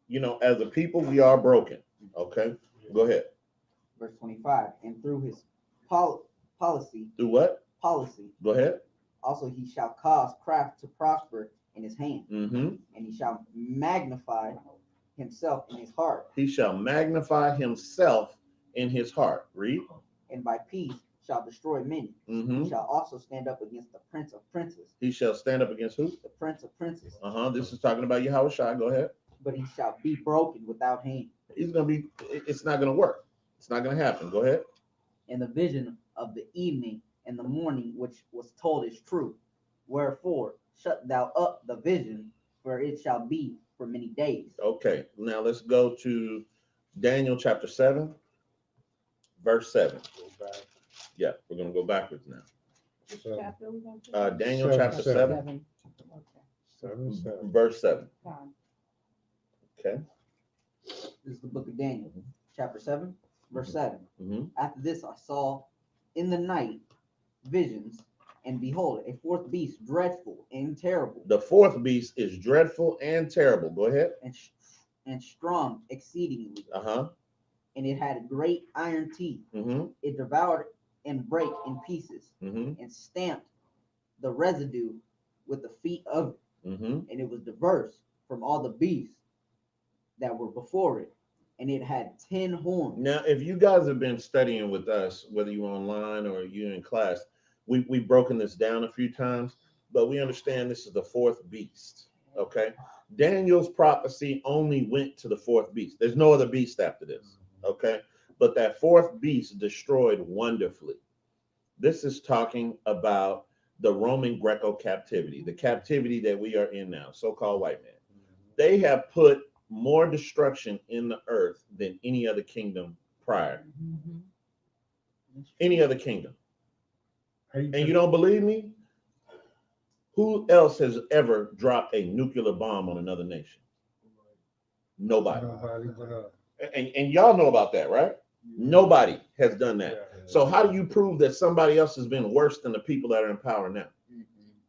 you know, as a people, we are broken. Okay, go ahead. Verse 25. And through his policy. Through what? Policy. Go ahead. Also, he shall cause craft to prosper in his hand, Mm-hmm. and he shall magnify himself in his heart. He shall magnify himself in his heart. Read. And by peace shall destroy many. Mm-hmm. He shall also stand up against the prince of princes. He shall stand up against who? The prince of princes. This is talking about Yahushua. Go ahead. But he shall be broken without hand. He's going to be, it's not going to work. It's not going to happen. Go ahead. And the vision of the evening and the morning which was told is true. Wherefore, shut thou up the vision, for it shall be for many days. Okay, now let's go to Daniel chapter 7, verse 7. Yeah, we're going to go backwards now. Daniel chapter 7. 7, verse 7. Okay. This is the book of Daniel, chapter 7, verse 7. Mm-hmm. After this I saw in the night visions, and behold, a fourth beast, dreadful and terrible. The fourth beast is dreadful and terrible. Go ahead. And strong exceedingly. Uh-huh. And it had great iron teeth. Mm-hmm. It devoured and brake in pieces, mm-hmm. and stamped the residue with the feet of it. Mm-hmm. And it was diverse from all the beasts that were before it. And it had 10 horns. Now, if you guys have been studying with us, whether you're online or you're in class, we've broken this down a few times, but we understand this is the fourth beast. Okay. Daniel's prophecy only went to the fourth beast. There's no other beast after this. Okay. But that fourth beast destroyed wonderfully. This is talking about the Roman Greco captivity, the captivity that we are in now, so-called white man. They have put more destruction in the earth than any other kingdom prior. Any other kingdom. And you don't believe me? Who else has ever dropped a nuclear bomb on another nation? Nobody. And y'all know about that, right? Nobody has done that. So how do you prove that somebody else has been worse than the people that are in power now?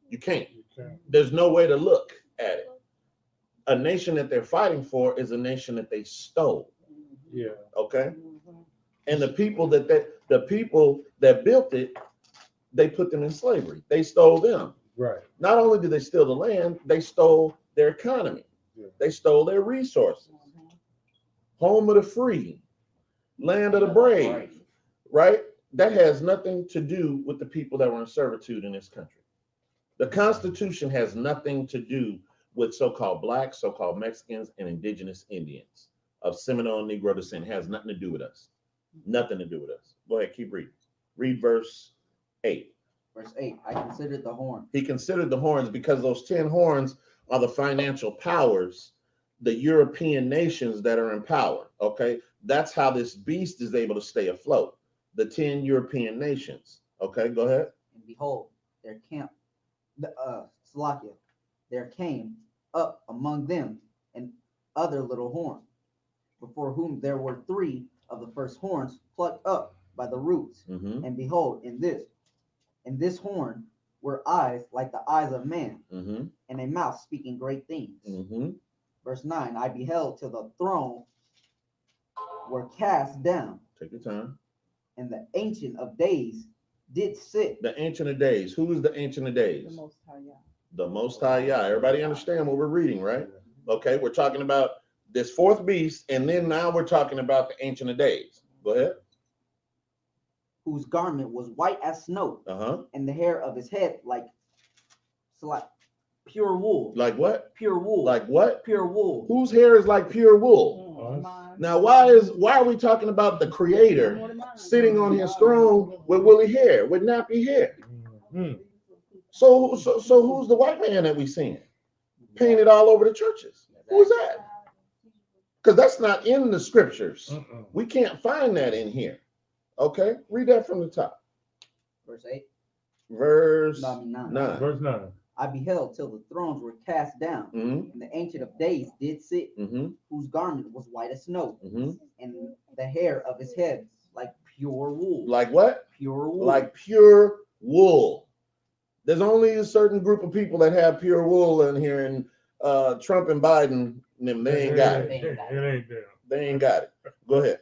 You can't. There's no way to look at it. A nation that they're fighting for is a nation that they stole. Yeah. Okay. And the people that built it, they put them in slavery. They stole them. Right. Not only did they steal the land, they stole their economy. Yeah. They stole their resources. Home of the free, land of the brave. Right? That has nothing to do with the people that were in servitude in this country. The Constitution has nothing to do with so-called blacks, so-called Mexicans, and indigenous Indians of Seminole and Negro descent. It has nothing to do with us. Nothing to do with us. Go ahead, keep reading. Read verse 8. Verse 8, I considered the horn. He considered the horns because those 10 horns are the financial powers, the European nations that are in power. Okay, that's how this beast is able to stay afloat. The 10 European nations. Okay, go ahead. And behold, there came up among them an other little horn, before whom there were 3 of the first horns plucked up by the roots. Mm-hmm. And behold, in this horn were eyes like the eyes of man, mm-hmm. and a mouth speaking great things. Mm-hmm. Verse 9, I beheld till the throne were cast down. Take your time. And the Ancient of Days did sit. The Ancient of Days. Who is the Ancient of Days? The Most High Yah. The Most High Yah. Everybody understand what we're reading, right? Okay, we're talking about this fourth beast, and then now we're talking about the Ancient of Days. Go ahead. Whose garment was white as snow, and the hair of his head like pure wool. Like what? Pure wool. Like what? Pure wool. Whose hair is like pure wool? Now, why are we talking about the Creator sitting on his throne with woolly hair, with nappy hair? So who's the white man that we seeing? painted all over the churches. Who's that? Because that's not in the scriptures. We can't find that in here. Okay, read that from the top. Verse 8. Verse No, I mean 9. 9. Verse 9. I beheld till the thrones were cast down, and the Ancient of Days did sit, whose garment was white as snow, and the hair of his head like pure wool. Like what? Pure wool. Like pure wool. There's only a certain group of people that have pure wool in here, and Trump and Biden, they ain't got it. They ain't got it. Go ahead.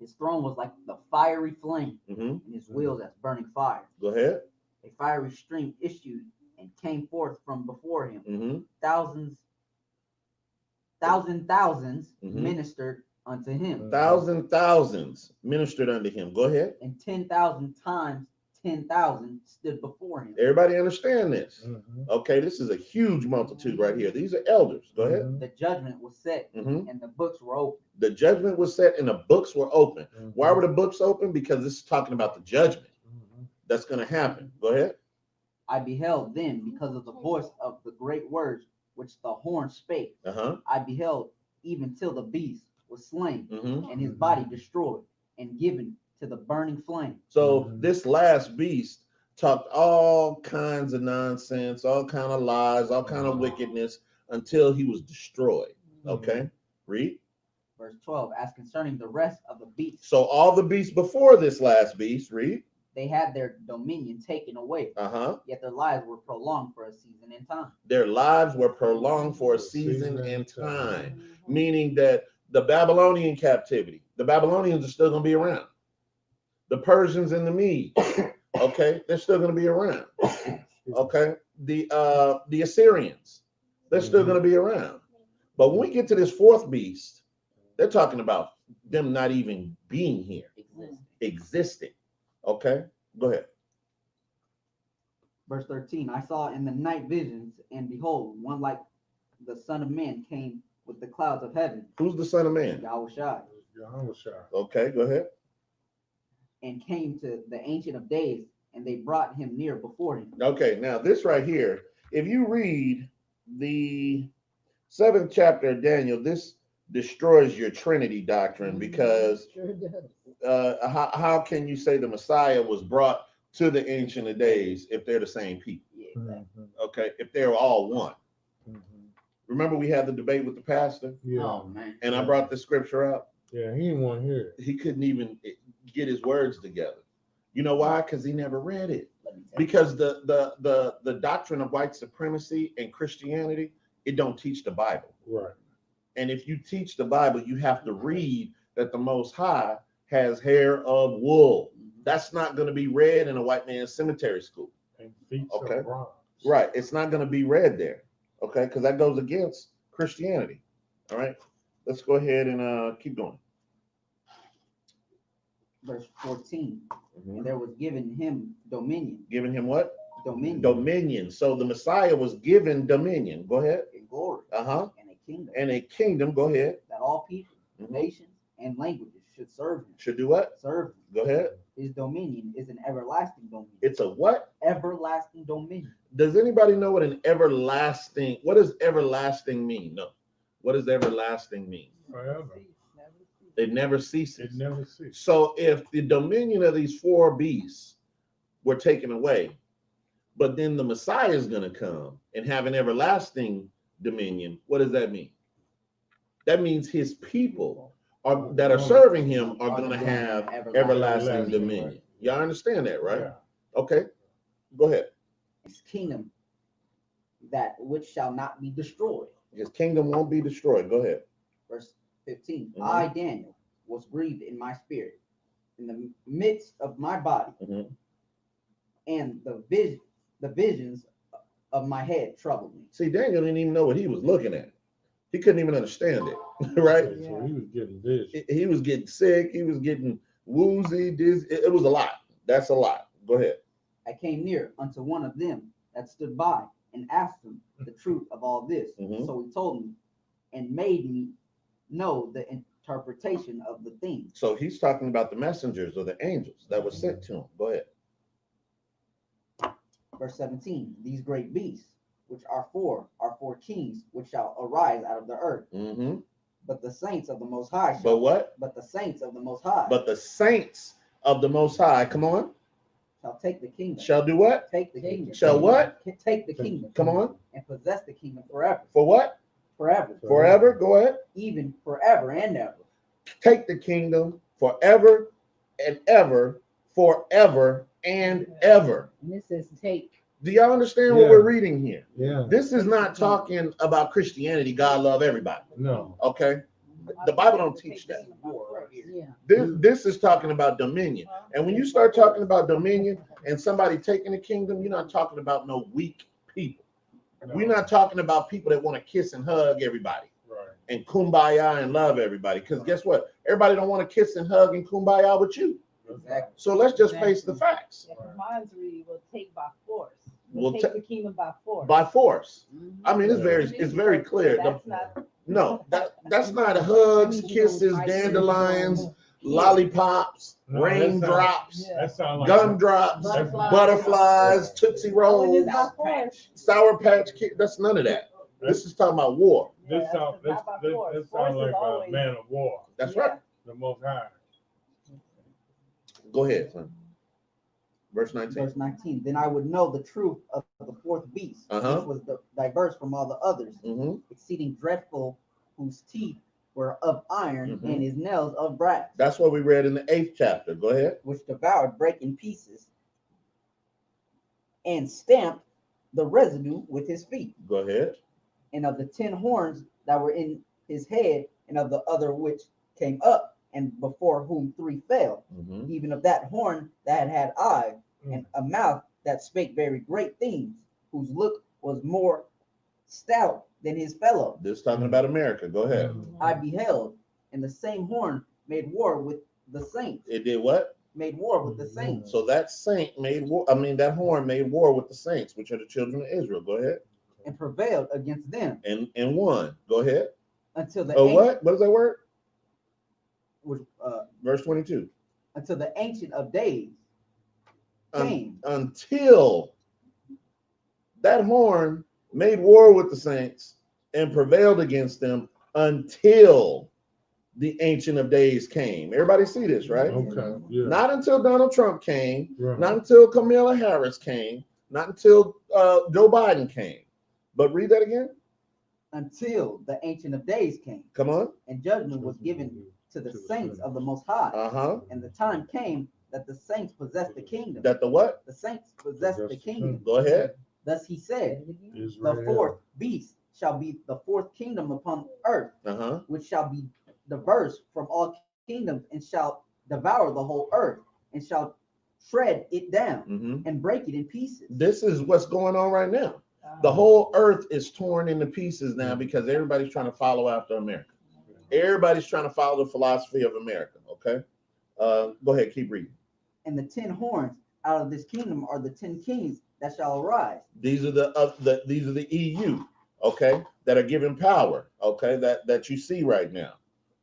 His throne was like the fiery flame, and his wheels as burning fire. Go ahead. A fiery stream issued and came forth from before him. Thousands ministered unto him. Thousands ministered unto him. Go ahead. And 10,000 times 10,000 stood before him. Everybody understand this? Okay, this is a huge multitude right here. These are elders. Go ahead. The judgment was set, and the books were open. The judgment was set, and the books were open. Why were the books open? Because this is talking about the judgment that's going to happen. Go ahead. I beheld then, because of the voice of the great words which the horn spake. I beheld even till the beast was slain, and his body destroyed and given to the burning flame. So this last beast talked all kinds of nonsense, all kind of lies, all kind of wickedness until he was destroyed. Okay, read. Verse 12, as concerning the rest of the beasts. So all the beasts before this last beast, read. They had their dominion taken away. Yet their lives were prolonged for a season and time. Their lives were prolonged for a season and time. Meaning that the Babylonian captivity, the Babylonians are still going to be around. The Persians and the Medes, okay, they're still going to be around. Okay, the Assyrians, they're still going to be around. But when we get to this fourth beast, they're talking about them not even being here, existing. Okay, go ahead. Verse 13, I saw in the night visions, and behold, one like the Son of Man came with the clouds of heaven. Who's the Son of Man? Yahushua. Okay, go ahead. And came to the Ancient of Days, and they brought him near before him. Okay, now this right here, if you read the 7th chapter of Daniel, this destroys your Trinity doctrine, because how can you say the Messiah was brought to the Ancient of Days if they're the same people? Okay, if they're all one. Remember we had the debate with the pastor? Oh, man. And I brought the scripture out. Yeah, he didn't want to hear it. He couldn't even get his words together. You know why? Because he never read it. Because the doctrine of white supremacy and Christianity, it don't teach the Bible. Right. And if you teach the Bible, you have to read that the Most High has hair of wool. That's not going to be read in a white man's cemetery school. And feet okay. of bronze. Right. It's not going to be read there. Okay. Because that goes against Christianity. All right. Let's go ahead and keep going. Verse 14. And there was given him dominion. Given him what? Dominion. Dominion. So the Messiah was given dominion. Go ahead. And glory. And a kingdom. And a kingdom. Go ahead. That all people, nations, and languages should serve him. Should do what? Serve him. Go ahead. His dominion is an everlasting dominion. It's a what? Everlasting dominion. Does anybody know what an everlasting, what does everlasting mean? No. What does everlasting mean? Forever. It never ceases. It never ceases. So if the dominion of these four beasts were taken away, but then the Messiah is going to come and have an everlasting dominion, what does that mean? That means his people that are serving him are going to have everlasting dominion. Y'all understand that, right? Yeah. Okay, go ahead. His kingdom, that which shall not be destroyed. His kingdom won't be destroyed. Go ahead. Verse 15. I, Daniel, was grieved in my spirit, in the midst of my body, and the visions of my head troubled me. See, Daniel didn't even know what he was looking at. He couldn't even understand it, right? So he was getting vision. He was getting sick. He was getting woozy, dizzy. It was a lot. That's a lot. Go ahead. I came near unto one of them that stood by and asked him the truth of all this. So he told me and made me know the interpretation of the thing. So he's talking about the messengers or the angels that were sent to him. Go ahead. Verse 17. These great beasts which are four kings, which shall arise out of the earth. Mm-hmm. But the saints of the Most High shall. But what? But the saints of the Most High. But the saints of the Most High, come on. Shall take the kingdom. Shall do what? Take the kingdom. Shall what? Take the kingdom. Come on. And possess the kingdom forever. For what? Forever. Forever. Go ahead. Even forever and ever. Take the kingdom forever and ever, forever and ever. And it says take. Do y'all understand what we're reading here? Yeah. This is not talking about Christianity. God love everybody. No. Okay. The Bible don't teach that. Yeah. This is talking about dominion. And when you start talking about dominion and somebody taking the kingdom, you're not talking about no weak people. No. We're not talking about people that want to kiss and hug everybody. Right. And kumbaya and love everybody. Because guess what? Everybody don't want to kiss and hug and kumbaya with you. Exactly. So let's just face the facts. Yeah, mine's read will take by force. We'll Take the kingdom by force. By force. Mm-hmm. I mean, it's very clear. That's not. No, that's not hugs, kisses, dandelions, lollipops, No, raindrops, That sounds like gumdrops, butterflies, Tootsie Rolls, Sour Patch Kids. That's none of that. This is talking about war. This sounds like a man of war. That's right. The Most High. Go ahead, son. Verse 19. Verse 19. Then I would know the truth of the fourth beast, which was diverse from all the others, exceeding dreadful, whose teeth were of iron and his nails of brass. That's what we read in the 8th chapter. Go ahead. Which devoured, break in pieces, and stamped the residue with his feet. Go ahead. And of the 10 horns that were in his head, and of the other which came up, and before whom 3 fell, even of that horn that had eyes, and a mouth that spake very great things, whose look was more stout than his fellow. This talking about America. Go ahead. I beheld, and the same horn made war with the saints. It did what? Made war with the saints. So that saint made war. I mean, that horn made war with the saints, which are the children of Israel. Go ahead. And prevailed against them. And won. Go ahead. Until the what? What is that word? Which, verse 22. Until the Ancient of Days came. Until that horn made war with the saints and prevailed against them until the Ancient of Days came. Everybody see this, right? Okay. Yeah. Not until Donald Trump came, Right. not until Kamala Harris came, not until Joe Biden came. But read that again. Until the Ancient of Days came. Come on. And judgment was given to the saints of the Most High. And the time came that the saints possessed the kingdom. That the what? The saints possessed the kingdom. Go ahead. Thus he said, Israel. the fourth beast shall be the fourth kingdom upon earth, which shall be diverse from all kingdoms, and shall devour the whole earth, and shall shred it down and break it in pieces. This is what's going on right now. The whole earth is torn into pieces now because everybody's trying to follow after America. Everybody's trying to follow the philosophy of America. Okay. Go ahead, keep reading. And the 10 horns out of this kingdom are the 10 kings that shall arise. These are the EU, okay, that are given power, okay, that you see right now.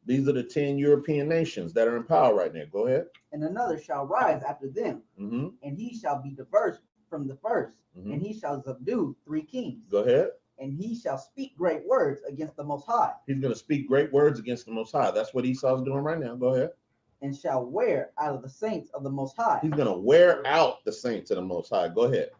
These are the 10 European nations that are in power right now. Go ahead. And another shall rise after them, and he shall be diverse from the first, and he shall subdue 3 kings. Go ahead. And he shall speak great words against the Most High. He's going to speak great words against the Most High. That's what Esau's doing right now. Go ahead. And shall wear out of the saints of the Most High. He's going to wear out the saints of the Most High. Go ahead.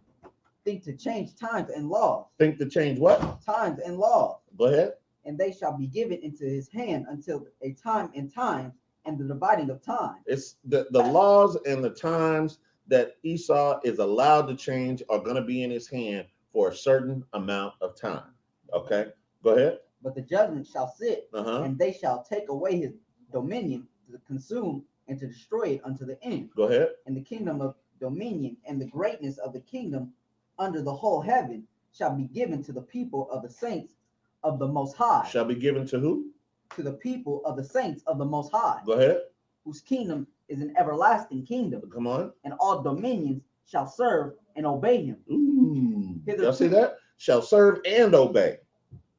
Think to change times and laws. Think to change what? Times and laws. Go ahead. And they shall be given into his hand until a time and times and the dividing of time. It's the laws and the times that Esau is allowed to change are going to be in his hand for a certain amount of time. Okay, go ahead. But the judgment shall sit, Uh-huh. and they shall take away his dominion to consume and to destroy it unto the end. Go ahead. And the kingdom of dominion and the greatness of the kingdom under the whole heaven shall be given to the people of the saints of the Most High. Shall be given to who? To the people of the saints of the Most High. Go ahead. Whose kingdom is an everlasting kingdom. Come on. And all dominions shall serve and obey him. Ooh. Hitherto, y'all see that? Shall serve and obey.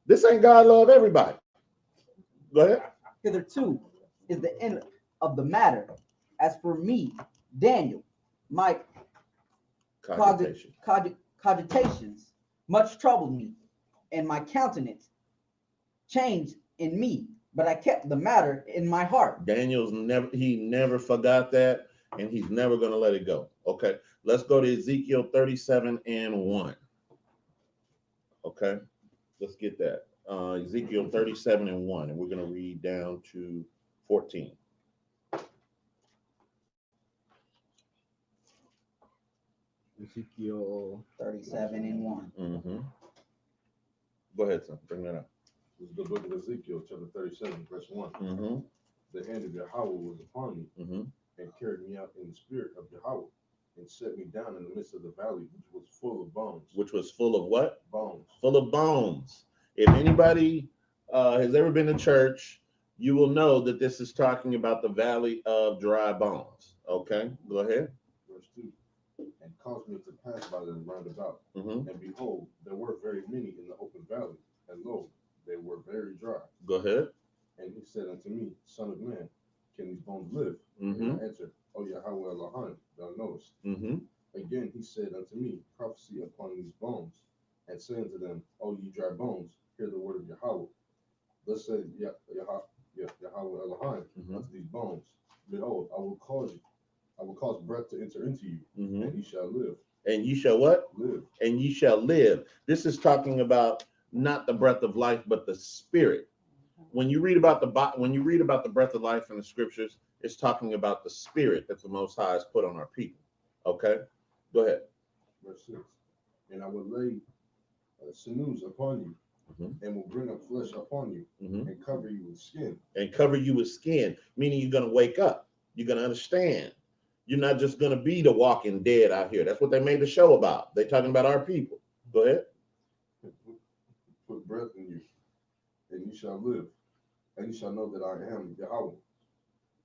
This ain't God love everybody. Go ahead. Hitherto is the end of the matter. As for me, Daniel, my cogitations much troubled me, and my countenance changed in me, but I kept the matter in my heart. Daniel's never forgot that, and he's never going to let it go. Okay, let's go to Ezekiel 37:1. Okay, let's get that. Ezekiel 37:1, and we're going to read down to 14. Ezekiel 37:1. Mm-hmm. Go ahead, son. Bring that up. This is the book of Ezekiel, chapter 37, verse 1. Mm-hmm. The hand of Yahweh was upon me, Mm-hmm. and carried me out in the spirit of Yahweh, and set me down in the midst of the valley, which was full of bones. Which was full of what? Bones. Full of bones. If anybody has ever been to church, you will know that this is talking about the valley of dry bones. Okay, go ahead. Verse 2. And caused me to pass by them round about. Mm-hmm. And behold, there were very many in the open valley, and lo, they were very dry. Go ahead. And he said unto me, Son of man, can these bones live? Mm-hmm. And I answered, O Yahweh Elohim, thou knowest. Mm-hmm. Again he said unto me, Prophesy upon these bones, and say unto them, O ye dry bones, hear the word of Yahweh. Thus said Yahweh Elohim unto these bones, Behold, I will cause breath to enter into you, and ye shall live. And you shall what? Live. And ye shall live. This is talking about not the breath of life, but the spirit. When you read about the breath of life in the scriptures, it's talking about the spirit that the Most High has put on our people. Okay, go ahead. Verse 6. And I will lay sinews upon you, and will bring up flesh upon you, and cover you with skin. And cover you with skin, meaning you're going to wake up. You're going to understand. You're not just going to be the walking dead out here. That's what they made the show about. They're talking about our people. Go ahead. Put breath in you, and you shall live, and you shall know that I am Yahweh.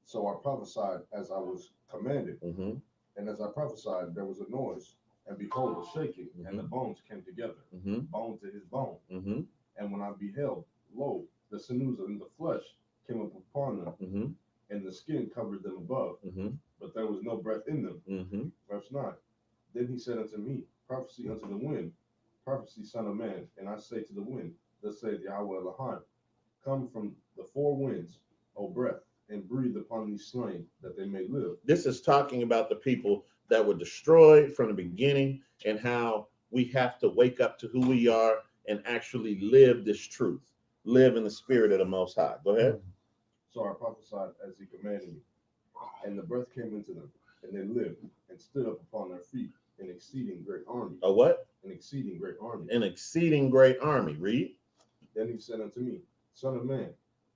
So I prophesied as I was commanded, and as I prophesied, there was a noise, and behold, a shaking, and the bones came together, bone to his bone. And when I beheld, lo, the sinews in the flesh came up upon them, and the skin covered them above, but there was no breath in them. Verse 9. Then he said unto me, Prophecy unto the wind, prophecy, son of man, and I say to the wind, Thus saith Yahweh Elohim, Come from the four winds, O breath, and breathe upon these slain, that they may live. This is talking about the people that were destroyed from the beginning, and how we have to wake up to who we are and actually live this truth, live in the spirit of the Most High. Go ahead. So I prophesied as he commanded me, and the breath came into them, and they lived, and stood up upon their feet, an exceeding great army. A what? An exceeding great army. An exceeding great army. Read. Then he said unto me, Son of man,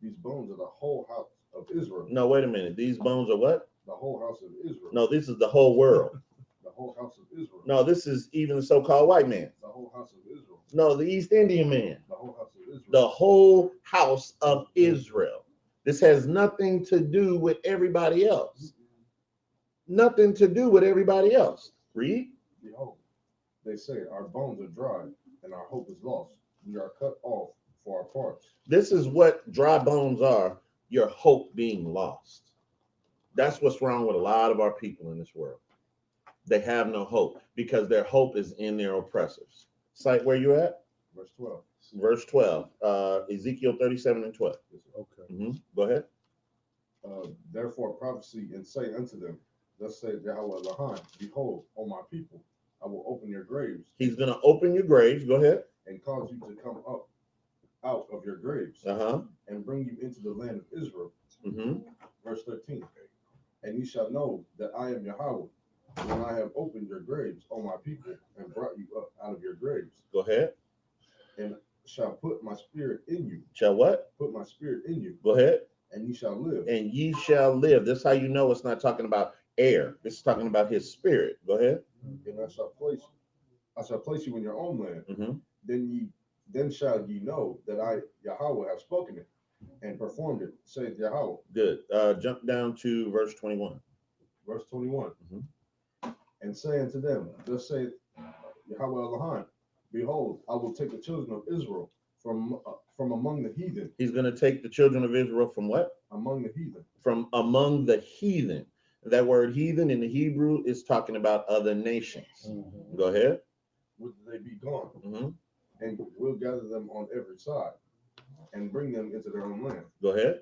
these bones are the whole house of Israel. No, wait a minute. These bones are what? The whole house of Israel. No, this is the whole world. The whole house of Israel. No, this is even the so-called white man. The whole house of Israel. No, the East Indian man. The whole house of Israel. The whole house of Israel. This has nothing to do with everybody else. Nothing to do with everybody else. Read. Behold, they say, our bones are dry, and our hope is lost. We are cut off for our parts. This is what dry bones are, your hope being lost. That's what's wrong with a lot of our people in this world. They have no hope because their hope is in their oppressors. Cite where you at? Verse 12. Verse 12. Ezekiel 37:12. Okay. Go ahead. Therefore prophecy and say unto them, Thus saith Yahweh Elohim, Behold, O my people, I will open your graves. He's going to open your graves. Go ahead. And cause you to come up out of your graves, and bring you into the land of Israel. Verse 13. And you shall know that I am Yahweh, when I have opened your graves, O my people, and brought you up out of your graves. Go ahead. And shall put my spirit in you. Shall what? Put my spirit in you. Go ahead. And ye shall live. And ye shall live. This is how you know it's not talking about air. It's talking about his spirit. Go ahead. And I shall place you in your own land. Then shall ye know that I, Yahweh, have spoken it and performed it, saith Yahweh. Good. Jump down to verse 21. Verse 21. And say unto them, Thus saith Yahweh Elohim, Behold, I will take the children of Israel from among the heathen. He's going to take the children of Israel from what? Among the heathen. From among the heathen. That word heathen in the Hebrew is talking about other nations. Go ahead. would they be gone, and will gather them on every side, and bring them into their own land. Go ahead.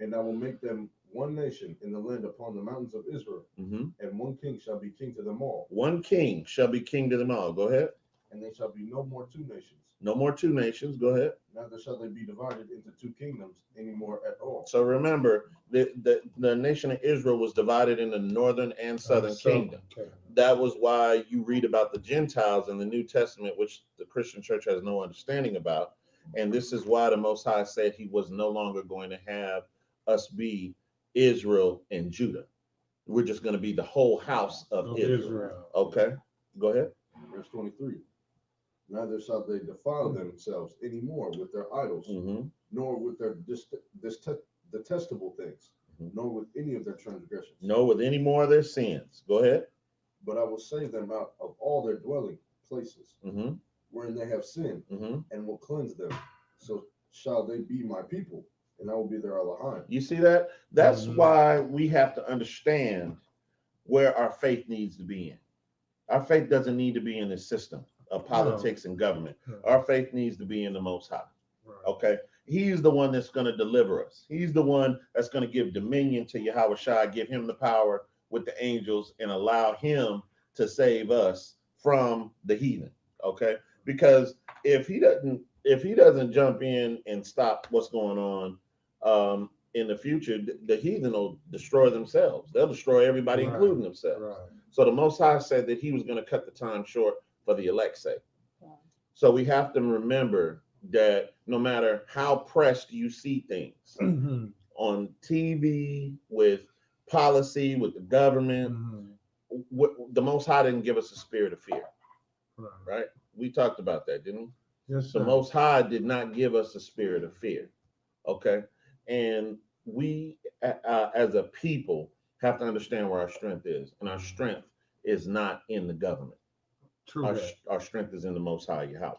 And I will make them one nation in the land upon the mountains of Israel, and one king shall be king to them all. One king shall be king to them all. Go ahead. And they shall be no more two nations. No more two nations. Go ahead. Neither shall they be divided into two kingdoms anymore at all. So remember, the nation of Israel was divided into northern and southern kingdom. That was why you read about the Gentiles in the New Testament, which the Christian church has no understanding about. And this is why the Most High said he was no longer going to have us be Israel and Judah. We're just going to be the whole house of Israel. Okay, go ahead. Verse 23. Neither shall they defile themselves anymore with their idols, nor with their detestable things, nor with any of their transgressions. Nor with any more of their sins. Go ahead. But I will save them out of all their dwelling places, wherein they have sinned, and will cleanse them. So shall they be my people, and I will be their Elohim. You see that? That's why we have to understand where our faith needs to be in. Our faith doesn't need to be in the system of politics and government. Our faith needs to be in the Most High. Okay? He's the one that's going to deliver us. He's the one that's going to give dominion to Yahweh Shai, give him the power with the angels, and allow him to save us from the heathen. Okay? Because if he doesn't jump in and stop what's going on in the future, the heathen will destroy themselves. They'll destroy everybody, including themselves. So the Most High said that he was going to cut the time short for the elect's sake. So we have to remember that no matter how pressed you see things on TV, with policy, with the government, the Most High didn't give us a spirit of fear. Right? We talked about that, didn't we? Yes, the Most High did not give us a spirit of fear. Okay? And we, as a people, have to understand where our strength is. And our strength is not in the government. Our strength is in the Most High Yahweh.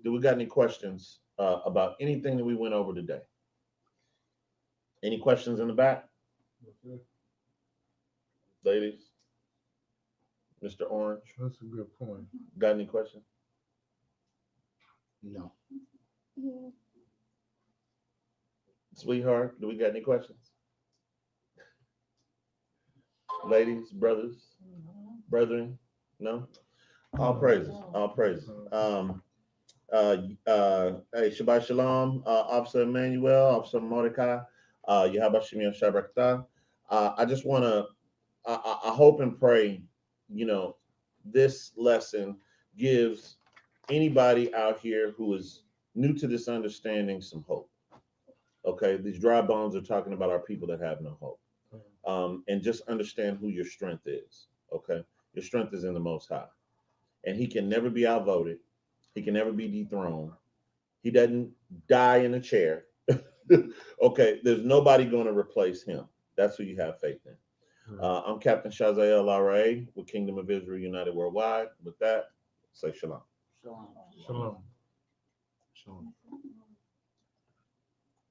Do we got any questions about anything that we went over today? Any questions in the back? Ladies? Mr. Orange? That's a good point. Got any questions? No. Sweetheart, do we got any questions? Ladies, brothers, brethren? No? All praises. All praises. Hey, Shabbat Shalom, Officer Emmanuel, Officer Mordecai, Yahabashim Shabrakta. I just want to, I hope and pray, this lesson gives anybody out here who is new to this understanding some hope. Okay, these dry bones are talking about our people that have no hope. And just understand who your strength is. Okay, your strength is in the Most High, and he can never be outvoted. He can never be dethroned. He doesn't die in a chair. Okay, there's nobody going to replace him. That's who you have faith in. I'm Captain Shazael Lara with Kingdom of Israel United Worldwide. With that, say shalom. Shalom. Shalom.